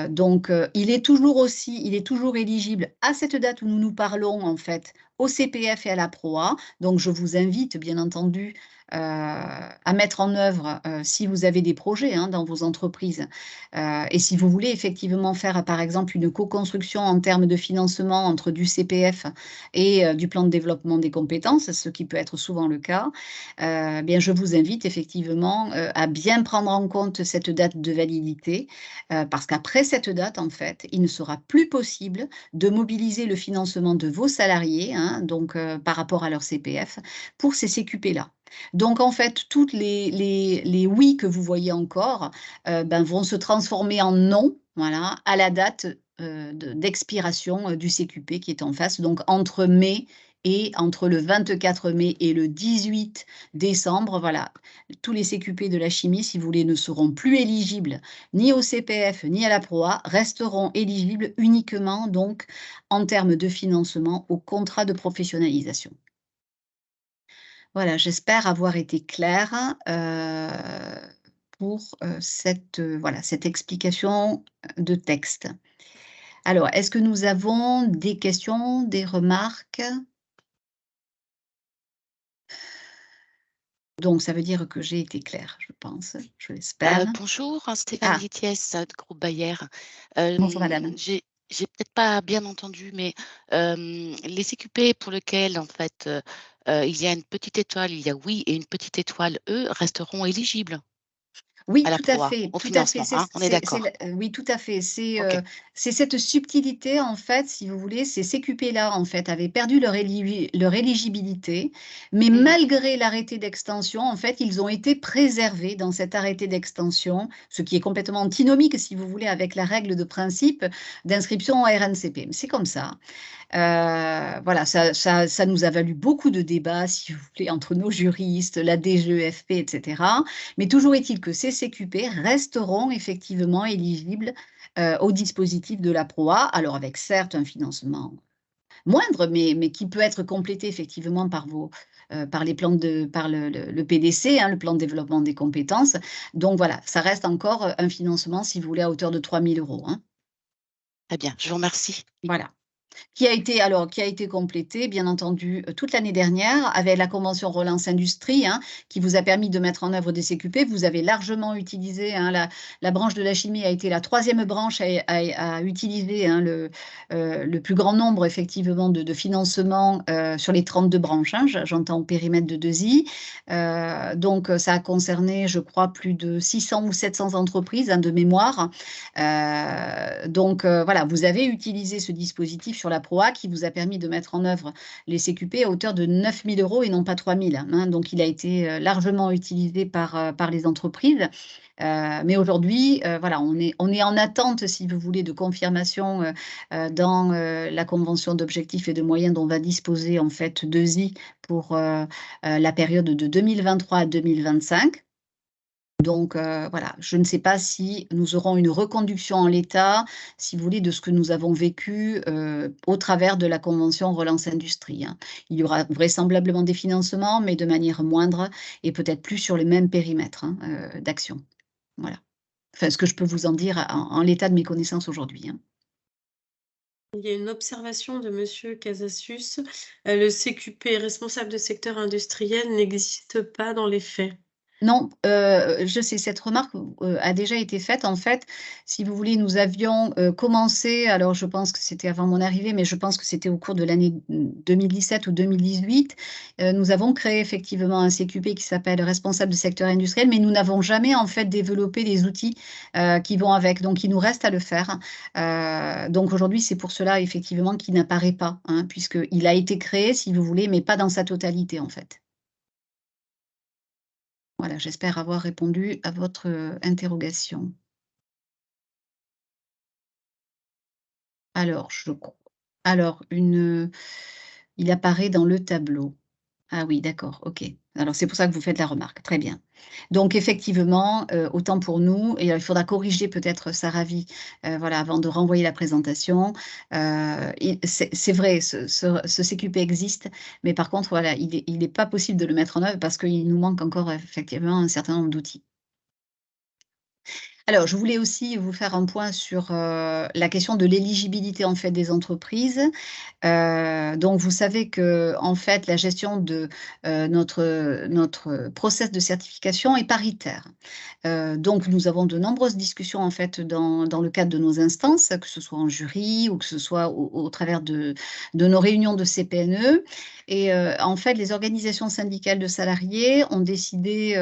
Donc, il est toujours éligible à cette date où nous nous parlons, en fait, au CPF et à la proa. Donc, je vous invite, bien entendu, à mettre en œuvre, si vous avez des projets, hein, dans vos entreprises, et si vous voulez effectivement faire, par exemple, une co-construction en termes de financement entre du CPF et du plan de développement des compétences, ce qui peut être souvent le cas, bien, je vous invite effectivement à bien prendre en compte cette date de validité, parce qu'après cette date, en fait, il ne sera plus possible de mobiliser le financement de vos salariés, hein, donc par rapport à leur CPF, pour ces CQP-là. Donc, en fait, toutes les oui que vous voyez encore vont se transformer en non, voilà, à la date d'expiration du CQP qui est en face, donc entre mai Et entre le 24 mai et le 18 décembre, voilà, tous les CQP de la chimie, si vous voulez, ne seront plus éligibles ni au CPF ni à la PROA, resteront éligibles uniquement donc en termes de financement au contrat de professionnalisation. Voilà, j'espère avoir été claire pour voilà, cette explication de texte. Alors, est-ce que nous avons des questions, des remarques? Donc, ça veut dire que j'ai été claire, je pense, je l'espère. Bonjour, Stéphanie Lithiès, de groupe Bayer. Bonjour madame. J'ai peut-être pas bien entendu, mais les CQP pour lesquels, en fait, il y a une petite étoile, il y a oui, et une petite étoile, eux, resteront éligibles Oui, à la tout à PROA, fait, au tout à fait. financement, hein, on est d'accord. Oui, tout à fait. Ok. C'est cette subtilité, en fait, si vous voulez, ces CQP-là, en fait, avaient perdu leur éligibilité, mais malgré l'arrêté d'extension, en fait, ils ont été préservés dans cet arrêté d'extension, ce qui est complètement antinomique, si vous voulez, avec la règle de principe d'inscription au RNCP. C'est comme ça. Voilà, ça nous a valu beaucoup de débats, si vous voulez, entre nos juristes, la DGEFP, etc. Mais toujours est-il que ces CQP resteront effectivement éligibles au dispositif de la PROA, alors avec certes un financement moindre, mais qui peut être complété effectivement par les plans par le PDC, hein, le plan de développement des compétences. Donc voilà, ça reste encore un financement, si vous voulez, à hauteur de 3 000 €. Hein. Très bien, je vous remercie. Voilà. Qui a été complété, bien entendu, toute l'année dernière avec la convention Relance Industrie, hein, qui vous a permis de mettre en œuvre des CQP. Vous avez largement utilisé, hein, la branche de la chimie a été la 3e branche à utiliser, hein, le plus grand nombre, effectivement, de financements sur les 32 branches. Hein, j'entends au périmètre de 2I. Donc, ça a concerné, je crois, plus de 600 ou 700 entreprises, hein, de mémoire. Donc, voilà, vous avez utilisé ce dispositif sur la PROA qui vous a permis de mettre en œuvre les CQP à hauteur de 9 000 € et non pas 3 000. Hein, donc, il a été largement utilisé par les entreprises. Mais aujourd'hui, voilà, on est en attente, si vous voulez, de confirmation dans la convention d'objectifs et de moyens dont va disposer en fait 2I pour la période de 2023 à 2025. Donc, voilà, je ne sais pas si nous aurons une reconduction en l'état, si vous voulez, de ce que nous avons vécu au travers de la convention Relance Industrie. Hein. Il y aura vraisemblablement des financements, mais de manière moindre et peut-être plus sur les mêmes périmètres, hein, d'action. Voilà. Enfin, ce que je peux vous en dire en l'état de mes connaissances aujourd'hui. Hein. Il y a une observation de Monsieur Casassus. Le CQP responsable de secteur industriel n'existe pas dans les faits. Non, je sais, cette remarque a déjà été faite. En fait, si vous voulez, nous avions commencé, alors je pense que c'était avant mon arrivée, mais je pense que c'était au cours de l'année 2017 ou 2018, nous avons créé effectivement un CQP qui s'appelle responsable du secteur industriel, mais nous n'avons jamais en fait développé les outils qui vont avec. Donc, il nous reste à le faire. Donc, aujourd'hui, c'est pour cela effectivement qu'il n'apparaît pas, hein, puisqu'il a été créé, si vous voulez, mais pas dans sa totalité en fait. Voilà, j'espère avoir répondu à votre interrogation. Alors, il apparaît dans le tableau. Ah oui, d'accord, OK. Alors, c'est pour ça que vous faites la remarque. Très bien. Donc, effectivement, autant pour nous, et il faudra corriger peut-être Saravi, voilà, avant de renvoyer la présentation. C'est vrai, ce CQP existe, mais par contre, voilà, il n'est pas possible de le mettre en œuvre parce qu'il nous manque encore effectivement un certain nombre d'outils. Alors, je voulais aussi vous faire un point sur la question de l'éligibilité en fait des entreprises. Donc, vous savez que en fait, la gestion de notre process de certification est paritaire. Donc, nous avons de nombreuses discussions en fait dans le cadre de nos instances, que ce soit en jury ou que ce soit au travers de nos réunions de CPNE. Et en fait, les organisations syndicales de salariés ont décidé,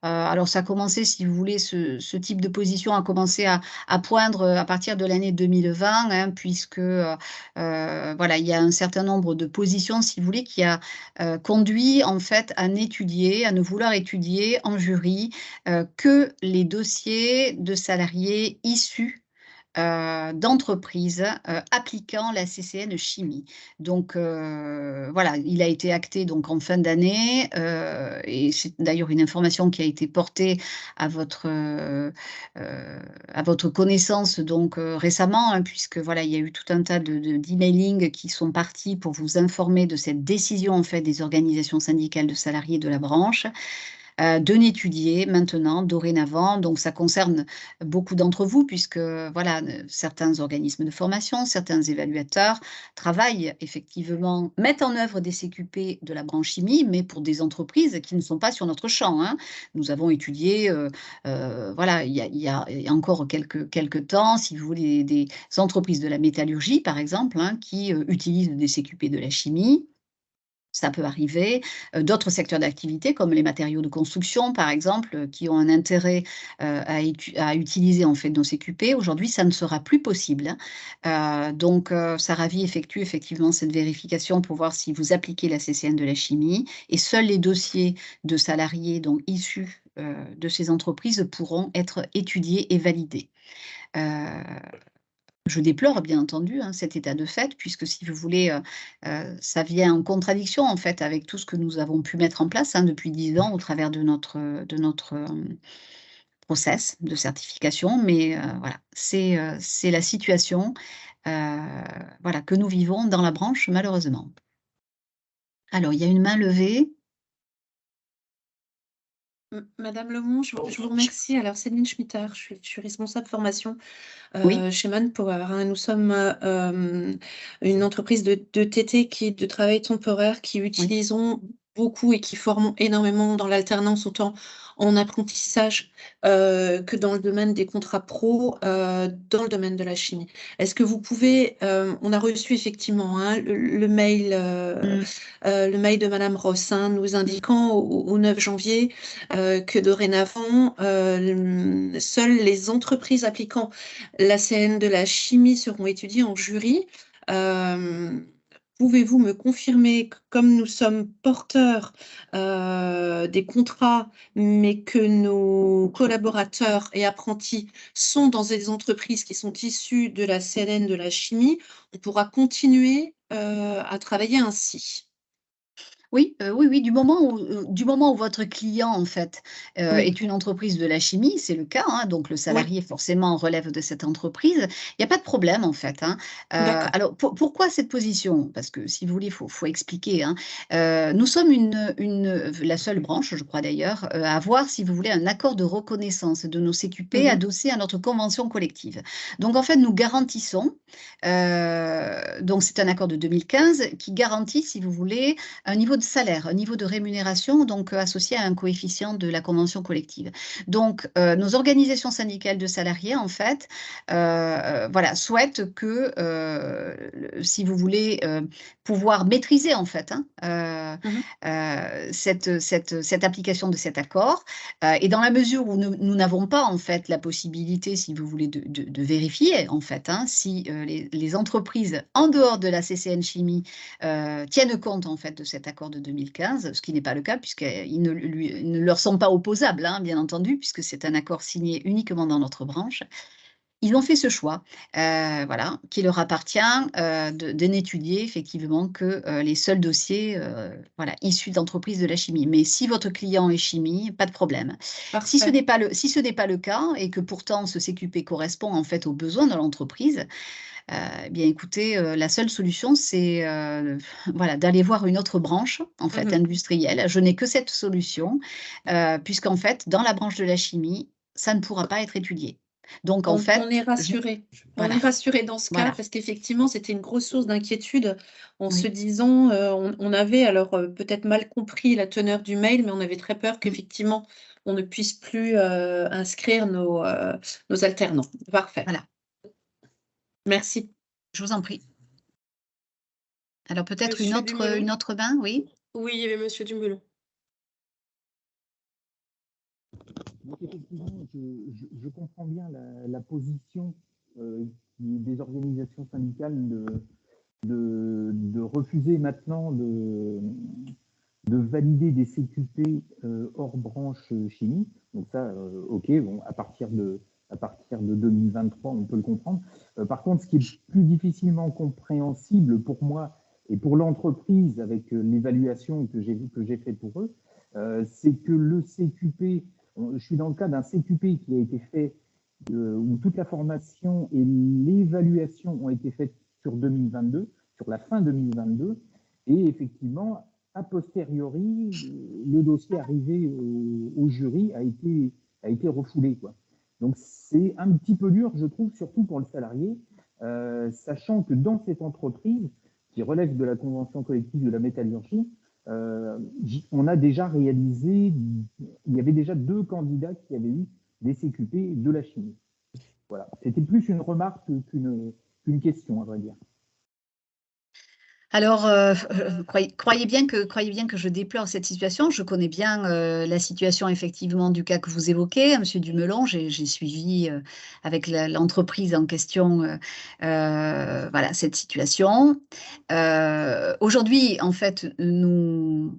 alors ça a commencé, si vous voulez, ce type de position a commencé à poindre à partir de l'année 2020, hein, puisque voilà, il y a un certain nombre de positions, si vous voulez, qui a conduit en fait à ne vouloir étudier en jury que les dossiers de salariés issus d'entreprises appliquant la CCN chimie. Donc voilà, il a été acté donc en fin d'année et c'est d'ailleurs une information qui a été portée à votre connaissance donc récemment, hein, puisque voilà, il y a eu tout un tas d'emailing qui sont partis pour vous informer de cette décision en fait des organisations syndicales de salariés de la branche. De l'étudier maintenant, dorénavant. Donc, ça concerne beaucoup d'entre vous puisque, voilà, certains organismes de formation, certains évaluateurs travaillent effectivement, mettent en œuvre des CQP de la branche chimie, mais pour des entreprises qui ne sont pas sur notre champ, hein. Nous avons étudié, voilà, il y a encore quelques temps, si vous voulez, des entreprises de la métallurgie, par exemple, hein, qui utilisent des CQP de la chimie. Ça peut arriver. D'autres secteurs d'activité, comme les matériaux de construction, par exemple, qui ont un intérêt à utiliser en fait nos CQP. Aujourd'hui, ça ne sera plus possible, hein. Donc, Saravi effectue effectivement cette vérification pour voir si vous appliquez la CCN de la chimie. Et seuls les dossiers de salariés donc, issus de ces entreprises pourront être étudiés et validés. Je déplore bien entendu hein, cet état de fait, puisque si vous voulez, ça vient en contradiction en fait avec tout ce que nous avons pu mettre en place hein, depuis 10 ans au travers de notre process de certification. Mais voilà, c'est la situation voilà, que nous vivons dans la branche malheureusement. Alors, il y a une main levée. Madame Lemont, je vous remercie. Alors, Céline Schmitter, je suis responsable formation Oui. chez Manpower, hein. Nous sommes une entreprise de TT de travail temporaire qui utilisons beaucoup et qui formons énormément dans l'alternance, autant en apprentissage que dans le domaine des contrats pro, dans le domaine de la chimie. Est-ce que vous pouvez, on a reçu effectivement hein, le mail de Madame Ross, hein, nous indiquant au 9 janvier que dorénavant, seules les entreprises appliquant la CN de la chimie seront étudiées en jury. Pouvez-vous me confirmer que comme nous sommes porteurs des contrats, mais que nos collaborateurs et apprentis sont dans des entreprises qui sont issues de la CNN de la chimie, on pourra continuer à travailler ainsi? Oui, oui, du moment où votre client, en fait, Oui. est une entreprise de la chimie, c'est le cas, hein, donc le salarié forcément relève de cette entreprise. Il y a pas de problème, en fait, hein. D'accord. Alors pourquoi cette position? Parce que si vous voulez, faut expliquer, hein. Nous sommes la seule branche, je crois d'ailleurs, à avoir, si vous voulez, un accord de reconnaissance de nos CQP adossé à notre convention collective. Donc en fait, nous garantissons, donc c'est un accord de 2015 qui garantit, si vous voulez, un niveau de salaire, un niveau de rémunération donc associé à un coefficient de la convention collective. Donc, nos organisations syndicales de salariés, en fait, voilà, souhaitent que, si vous voulez, pouvoir maîtriser, en fait, hein, cette application de cet accord. Et dans la mesure où nous n'avons pas, en fait, la possibilité, si vous voulez, de vérifier, en fait, hein, si les entreprises en dehors de la CCN Chimie tiennent compte, en fait, de cet accord de 2015, ce qui n'est pas le cas puisqu'ils ne leur sont pas opposables, hein, bien entendu, puisque c'est un accord signé uniquement dans notre branche. Ils ont fait ce choix, voilà, qui leur appartient de n'étudier effectivement que les seuls dossiers voilà, issus d'entreprises de la chimie. Mais si votre client est chimie, pas de problème. Si ce n'est pas le cas et que pourtant ce CQP correspond en fait aux besoins de l'entreprise, eh bien écoutez, la seule solution, c'est voilà, d'aller voir une autre branche, en fait, industrielle. Je n'ai que cette solution, puisqu'en fait, dans la branche de la chimie, ça ne pourra pas être étudié. Donc en fait, on est rassuré. voilà. On est rassuré dans ce cas Voilà. parce qu'effectivement, c'était une grosse source d'inquiétude en Oui. se disant, on avait alors peut-être mal compris la teneur du mail, mais on avait très peur qu'effectivement, on ne puisse plus inscrire nos alternants. Parfait. Voilà. Merci. Je vous en prie. Alors peut-être Monsieur une Dumoulin. autre main, oui? Oui, il y avait Monsieur Dumoulin. Donc effectivement, je comprends bien la position des organisations syndicales de refuser maintenant de valider des CQP hors branche chimie. Donc ça, ok, bon, à partir à partir de 2023, on peut le comprendre. Par contre, ce qui est plus difficilement compréhensible pour moi et pour l'entreprise avec l'évaluation que j'ai fait pour eux, c'est que le CQP, je suis dans le cas d'un CQP qui a été fait, où toute la formation et l'évaluation ont été faites sur 2022, sur la fin 2022, et effectivement, a posteriori, le dossier arrivé au jury a été refoulé, quoi. Donc c'est un petit peu dur, je trouve, surtout pour le salarié, sachant que dans cette entreprise, qui relève de la convention collective de la métallurgie, on a déjà réalisé, il y avait déjà 2 candidats qui avaient eu des CQP de la chimie. Voilà, c'était plus une remarque qu'une question, à vrai dire. Alors, croyez bien que je déplore cette situation. Je connais bien la situation effectivement du cas que vous évoquez, Monsieur Dumelon. J'ai suivi avec l'entreprise en question voilà, cette situation. Aujourd'hui, en fait, nous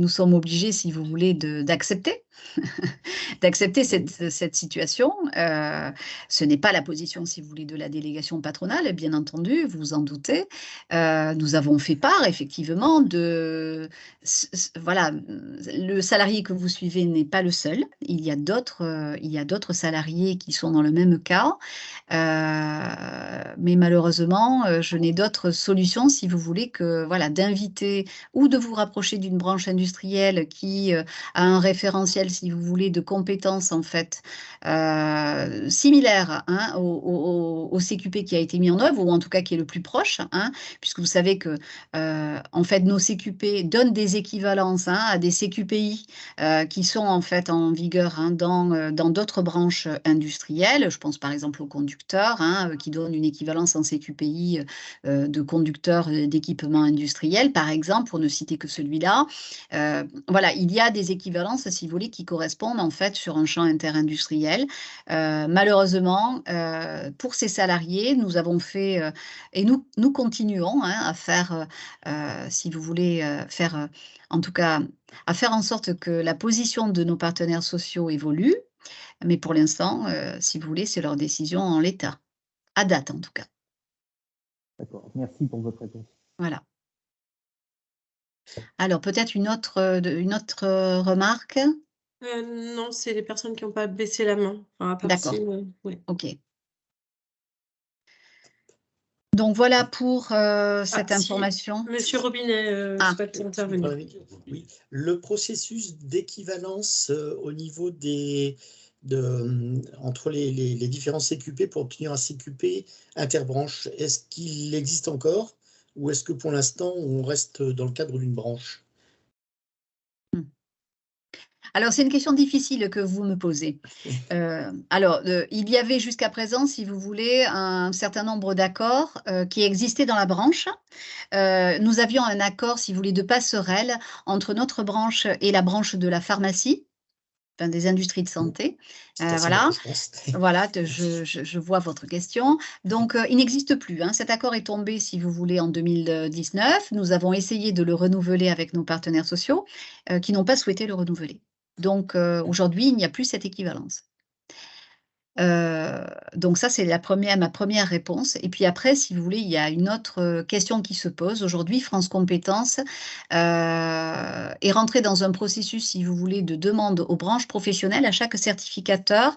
sommes obligés, si vous voulez, d'accepter d'accepter cette situation. Ce n'est pas la position, si vous voulez, de la délégation patronale, bien entendu, vous vous en doutez. Nous avons fait part, effectivement, voilà, le salarié que vous suivez n'est pas le seul. Il y a d'autres salariés qui sont dans le même cas. Mais malheureusement, je n'ai d'autre solution, si vous voulez, que voilà, d'inviter ou de vous rapprocher d'une branche industrielle qui a un référentiel, si vous voulez, de compétences en fait similaires hein, au CQP qui a été mis en œuvre, ou en tout cas qui est le plus proche, hein, puisque vous savez que en fait nos CQP donnent des équivalences hein, à des CQPI qui sont en fait en vigueur hein, dans d'autres branches industrielles. Je pense par exemple aux conducteurs hein, qui donnent une équivalence en CQPI de conducteurs d'équipements industriels, par exemple, pour ne citer que celui-là. Voilà, il y a des équivalences, si vous voulez, qui correspondent en fait sur un champ interindustriel. Malheureusement, pour ces salariés, nous avons fait, et nous continuons hein, à faire, si vous voulez, en tout cas, à faire en sorte que la position de nos partenaires sociaux évolue. Mais pour l'instant, si vous voulez, c'est leur décision en l'état, à date en tout cas. D'accord, merci pour votre réponse. Voilà. Alors, peut-être une autre remarque? Non, c'est les personnes qui n'ont pas baissé la main. Enfin, D'accord. Ouais. OK. Donc, voilà pour cette information. Si, Monsieur Robinet souhaite intervenir. Oui, le processus d'équivalence au niveau entre les différents CQP pour obtenir un CQP interbranche, est-ce qu'il existe encore ou est-ce que pour l'instant on reste dans le cadre d'une branche? Alors, c'est une question difficile que vous me posez. Il y avait jusqu'à présent, si vous voulez, un certain nombre d'accords qui existaient dans la branche. Nous avions un accord, si vous voulez, de passerelle entre notre branche et la branche de la pharmacie, enfin, des industries de santé. Voilà, je vois votre question. Donc, il n'existe plus. Hein. Cet accord est tombé, si vous voulez, en 2019. Nous avons essayé de le renouveler avec nos partenaires sociaux qui n'ont pas souhaité le renouveler. Donc, aujourd'hui, il n'y a plus cette équivalence. Donc ça, c'est ma première réponse. Et puis après, si vous voulez, il y a une autre question qui se pose. Aujourd'hui, France Compétences est rentrée dans un processus, si vous voulez, de demande aux branches professionnelles, à chaque certificateur,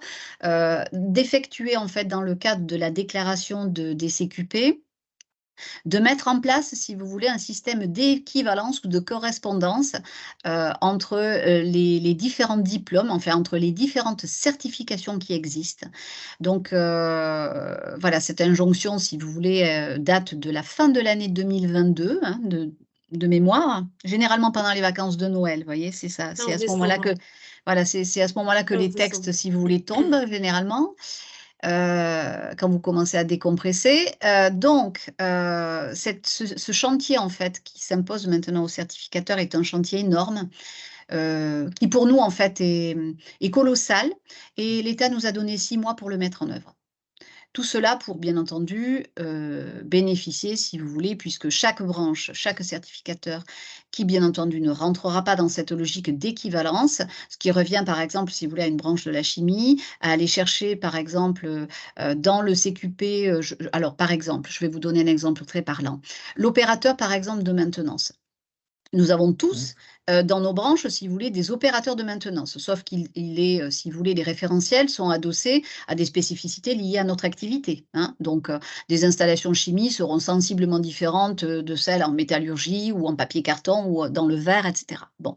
d'effectuer, en fait, dans le cadre de la déclaration des CQP, de mettre en place, si vous voulez, un système d'équivalence ou de correspondance entre les différents diplômes, enfin entre les différentes certifications qui existent. Donc, voilà, cette injonction, si vous voulez, date de la fin de l'année 2022, hein, de mémoire, généralement pendant les vacances de Noël, vous voyez, c'est ça, c'est à ce moment-là que, voilà, c'est à ce moment-là que les textes, si vous voulez, tombent, généralement. Quand vous commencez à décompresser. Donc, ce chantier, en fait, qui s'impose maintenant aux certificateurs est un chantier énorme, qui pour nous, en fait, est colossal. Et l'État nous a donné 6 mois pour le mettre en œuvre. Tout cela pour, bien entendu, bénéficier, si vous voulez, puisque chaque branche, chaque certificateur qui, bien entendu, ne rentrera pas dans cette logique d'équivalence, ce qui revient, par exemple, si vous voulez, à une branche de la chimie, à aller chercher, par exemple, dans le CQP, alors, par exemple, je vais vous donner un exemple très parlant. L'opérateur, par exemple, de maintenance. Nous avons tous, dans nos branches, si vous voulez, des opérateurs de maintenance, sauf qu'il est, si vous voulez, les référentiels sont adossés à des spécificités liées à notre activité, hein. Donc, des installations chimie seront sensiblement différentes de celles en métallurgie ou en papier carton ou dans le verre, etc. Bon,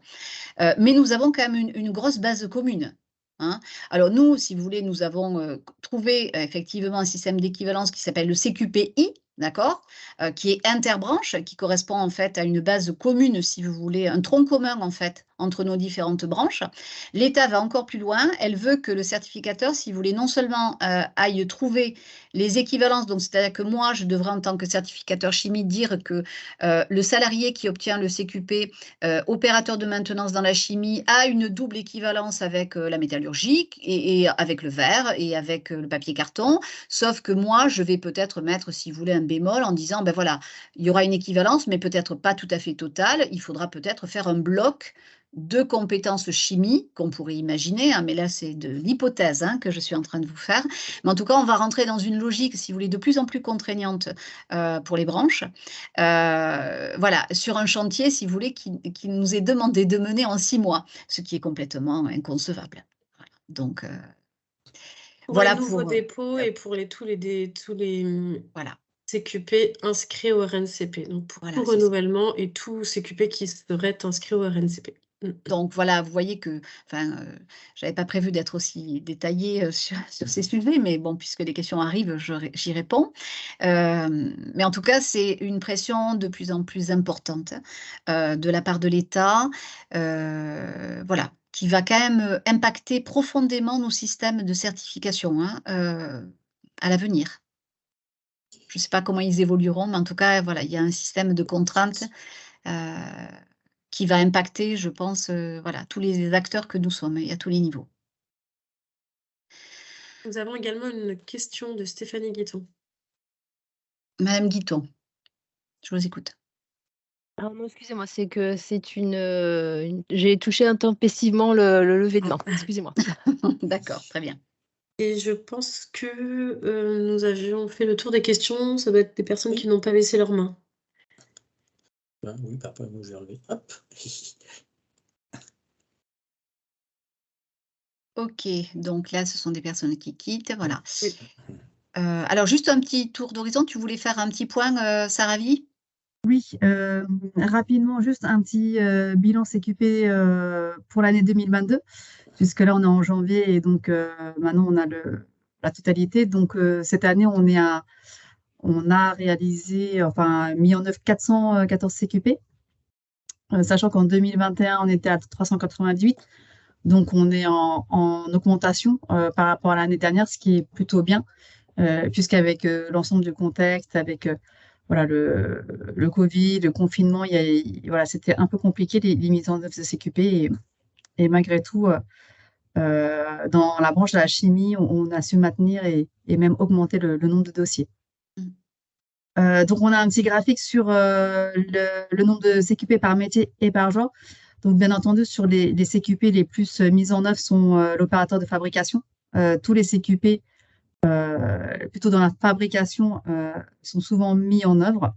mais nous avons quand même une grosse base commune, hein. Alors nous, si vous voulez, nous avons trouvé effectivement un système d'équivalence qui s'appelle le CQPI, d'accord, qui est interbranche, qui correspond en fait à une base commune, si vous voulez, un tronc commun en fait entre nos différentes branches. L'État va encore plus loin, elle veut que le certificateur, si vous voulez, non seulement aille trouver les équivalences, donc c'est-à-dire que moi, je devrais en tant que certificateur chimie dire que le salarié qui obtient le CQP, opérateur de maintenance dans la chimie, a une double équivalence avec la métallurgie et avec le verre et avec le papier carton, sauf que moi, je vais peut-être mettre, si vous voulez, un bémol en disant, ben voilà, il y aura une équivalence, mais peut-être pas tout à fait totale, il faudra peut-être faire un bloc de compétences chimie qu'on pourrait imaginer, hein, mais là c'est de l'hypothèse que je suis en train de vous faire. Mais en tout cas, on va rentrer dans une logique, si vous voulez, de plus en plus contraignante pour les branches. Voilà, sur un chantier, si vous voulez, qui nous est demandé de mener en 6 mois, ce qui est complètement inconcevable. Voilà. Donc, Pour voilà les nouveaux pour... dépôts et pour tous les voilà. CQP inscrits au RNCP. Donc, pour Voilà, tout c'est ça. renouvellement et tout CQP qui serait inscrit au RNCP. Donc voilà, vous voyez que, enfin, j'avais pas prévu d'être aussi détaillée sur ces sujets, mais bon, puisque les questions arrivent, j'y réponds. Mais en tout cas, c'est une pression de plus en plus importante de la part de l'État, voilà, qui va quand même impacter profondément nos systèmes de certification à l'avenir. Je ne sais pas comment ils évolueront, mais en tout cas, voilà, il y a un système de contraintes qui va impacter, je pense, voilà, tous les acteurs que nous sommes et à tous les niveaux. Nous avons également une question de Stéphanie Guiton. Madame Guiton, je vous écoute. Alors non, excusez-moi, c'est que c'est j'ai touché intempestivement le lever de main. Excusez-moi. D'accord, très bien. Et je pense que nous avions fait le tour des questions. Ça doit être des personnes qui n'ont pas baissé leurs mains. Ben, oui, papa, moi je vais relever. Hop. Ok, donc là, ce sont des personnes qui quittent, voilà. Oui. Alors, juste un petit tour d'horizon, tu voulais faire un petit point, Saravi? Oui, rapidement, juste un petit bilan CQP pour l'année 2022, puisque là, on est en janvier et donc maintenant, on a la totalité. Donc, cette année, on a réalisé, enfin, mis en œuvre 414 CQP, sachant qu'en 2021, on était à 398. Donc, on est en augmentation par rapport à l'année dernière, ce qui est plutôt bien, puisqu'avec l'ensemble du contexte, avec voilà, le Covid, le confinement, voilà, c'était un peu compliqué les mises en œuvre de CQP. Et malgré tout, dans la branche de la chimie, on a su maintenir et même augmenter le nombre de dossiers. Donc, on a un petit graphique sur le nombre de CQP par métier et par genre. Donc, bien entendu, sur les CQP les plus mises en œuvre sont l'opérateur de fabrication. Tous les CQP, plutôt dans la fabrication, sont souvent mis en œuvre.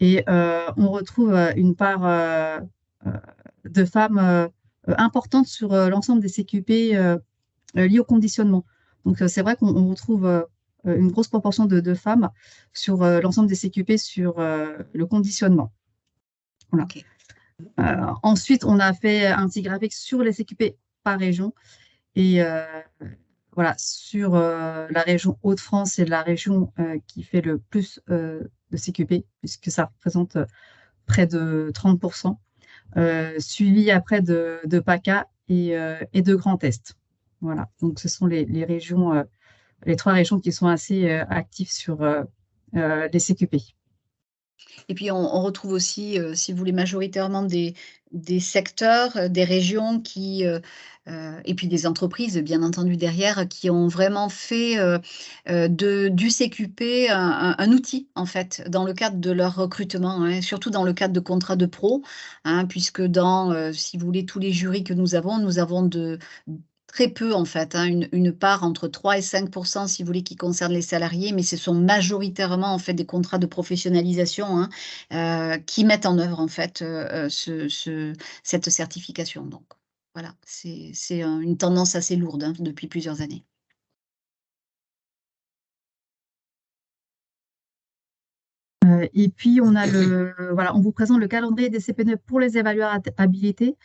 Et on retrouve une part de femmes importante sur l'ensemble des CQP liés au conditionnement. Donc, c'est vrai qu'on retrouve une grosse proportion de femmes sur l'ensemble des CQP sur le conditionnement. Voilà. Okay. Ensuite, on a fait un petit graphique sur les CQP par région. Et voilà, sur la région Hauts-de-France, c'est la région qui fait le plus de CQP, puisque ça représente près de 30%, suivi après de PACA et de Grand Est. Voilà, donc ce sont les régions, les 3 régions qui sont assez actives sur les CQP. Et puis, on retrouve aussi, si vous voulez, majoritairement des des secteurs, des régions qui, et puis des entreprises, bien entendu, derrière, qui ont vraiment fait du CQP un outil, en fait, dans le cadre de leur recrutement, hein, surtout dans le cadre de contrats de pro, hein, puisque dans, si vous voulez, tous les jurys que nous avons très peu, en fait, hein, une part entre 3 et 5%, si vous voulez, qui concerne les salariés, mais ce sont majoritairement, en fait, des contrats de professionnalisation, hein, qui mettent en œuvre, en fait, cette certification. Donc, voilà, c'est une tendance assez lourde, hein, depuis plusieurs années. Et puis, on a voilà, on vous présente le calendrier des CPNE pour les évaluateurs habilités.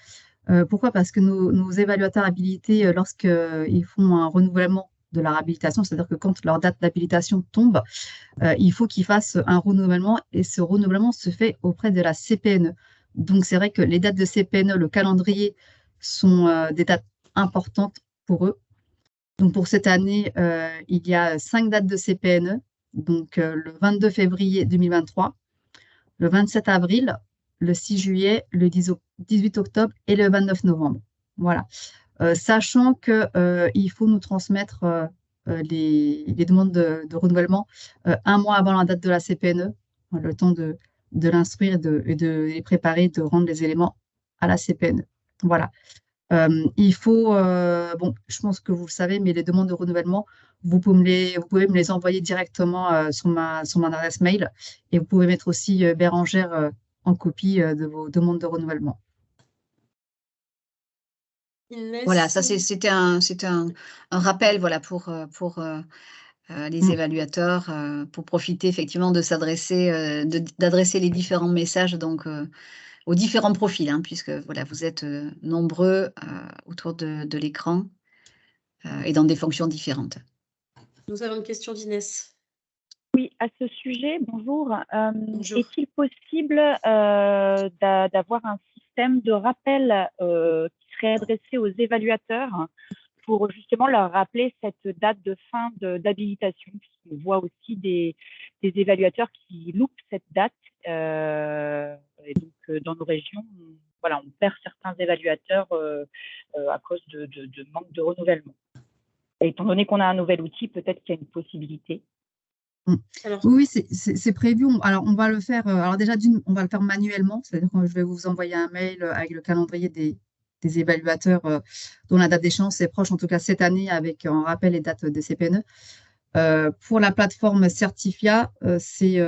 Pourquoi? Parce que nos évaluateurs habilités, lorsqu'ils font un renouvellement de leur habilitation, c'est-à-dire que quand leur date d'habilitation tombe, il faut qu'ils fassent un renouvellement et ce renouvellement se fait auprès de la CPNE. Donc, c'est vrai que les dates de CPNE, le calendrier, sont des dates importantes pour eux. Donc, pour cette année, il y a 5 dates de CPNE. Donc, le 22 février 2023, le 27 avril, le 6 juillet, le 18 octobre et le 29 novembre. Voilà. Sachant qu'il faut nous transmettre les demandes de renouvellement un mois avant la date de la CPNE, le temps de l'instruire et de les préparer, de rendre les éléments à la CPNE. Voilà. Il faut, bon, je pense que vous le savez, mais les demandes de renouvellement, vous pouvez me les envoyer directement sur mon adresse mail et vous pouvez mettre aussi Bérangère en copie de vos demandes de renouvellement. Voilà, ça c'était un rappel, voilà, pour les évaluateurs, pour profiter effectivement de s'adresser, d'adresser les différents messages donc aux différents profils, hein, puisque voilà, vous êtes nombreux autour de l'écran et dans des fonctions différentes. Nous avons une question d'Inès. Oui, à ce sujet, bonjour. Bonjour. Est-il possible d'avoir un système de rappel qui serait adressé aux évaluateurs pour justement leur rappeler cette date de fin d'habilitation? On voit aussi des évaluateurs qui loupent cette date. Et donc, dans nos régions, voilà, on perd certains évaluateurs à cause de manque de renouvellement. Et étant donné qu'on a un nouvel outil, peut-être qu'il y a une possibilité. Alors, oui, c'est prévu. Alors, on va le faire. Alors déjà, on va le faire manuellement. C'est-à-dire que je vais vous envoyer un mail avec le calendrier des évaluateurs dont la date d'échéance est proche, en tout cas cette année, avec un rappel et date des CPNE. Pour la plateforme Certifia, c'est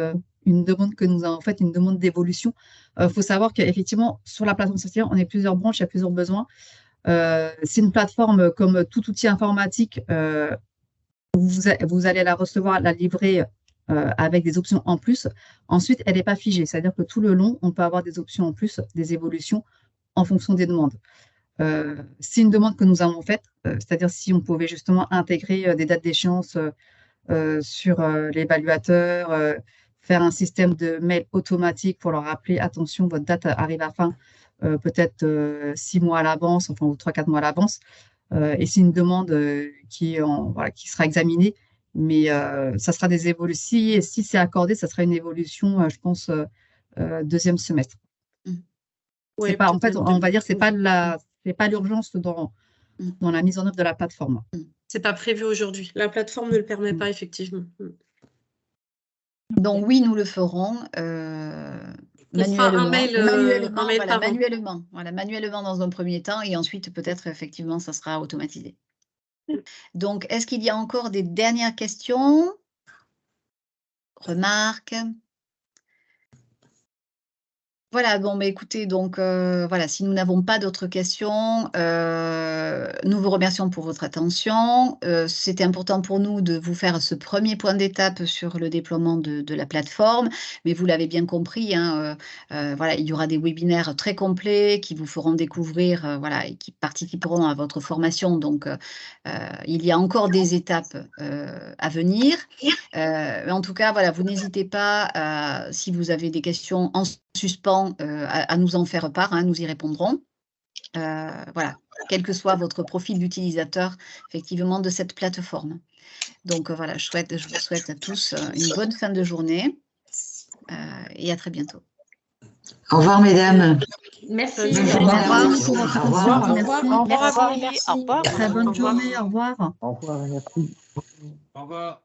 une demande que nous avons faite, une demande d'évolution. Il faut savoir qu'effectivement, sur la plateforme Certifia, on est plusieurs branches, il y a plusieurs besoins. C'est une plateforme comme tout outil informatique. Vous allez la recevoir, la livrer avec des options en plus. Ensuite, elle n'est pas figée. C'est-à-dire que tout le long, on peut avoir des options en plus, des évolutions en fonction des demandes. C'est une demande que nous avons faite, c'est-à-dire si on pouvait justement intégrer des dates d'échéance sur l'évaluateur, faire un système de mail automatique pour leur rappeler, attention, votre date arrive à fin, peut-être 6 mois à l'avance, enfin, ou 3-4 mois à l'avance. Et c'est une demande qui sera examinée, mais ça sera des évolutions. Si c'est accordé, ça sera une évolution, je pense, deuxième semestre. Ouais, pas, en fait, on va dire que ce n'est pas l'urgence dans la mise en œuvre de la plateforme. Ce n'est pas prévu aujourd'hui. La plateforme ne le permet pas, effectivement. Donc oui, nous le ferons. Manuellement dans un premier temps et ensuite peut-être effectivement ça sera automatisé. Donc est-ce qu'il y a encore des dernières questions, remarques? Voilà, bon, écoutez, donc voilà, si nous n'avons pas d'autres questions, nous vous remercions pour votre attention. C'était important pour nous de vous faire ce premier point d'étape sur le déploiement de la plateforme, mais vous l'avez bien compris, hein, voilà, il y aura des webinaires très complets qui vous feront découvrir, voilà, et qui participeront à votre formation. Donc, il y a encore des étapes à venir. En tout cas, voilà, vous n'hésitez pas, si vous avez des questions en suspens, à nous en faire part, hein, nous y répondrons. Voilà, quel que soit votre profil d'utilisateur, effectivement, de cette plateforme. Donc voilà, je vous souhaite à tous une bonne fin de journée et à très bientôt. Au revoir, mesdames. Merci. Au revoir. Merci. Merci. Au revoir. Très bonne journée. Au revoir. Au revoir, merci. Au revoir.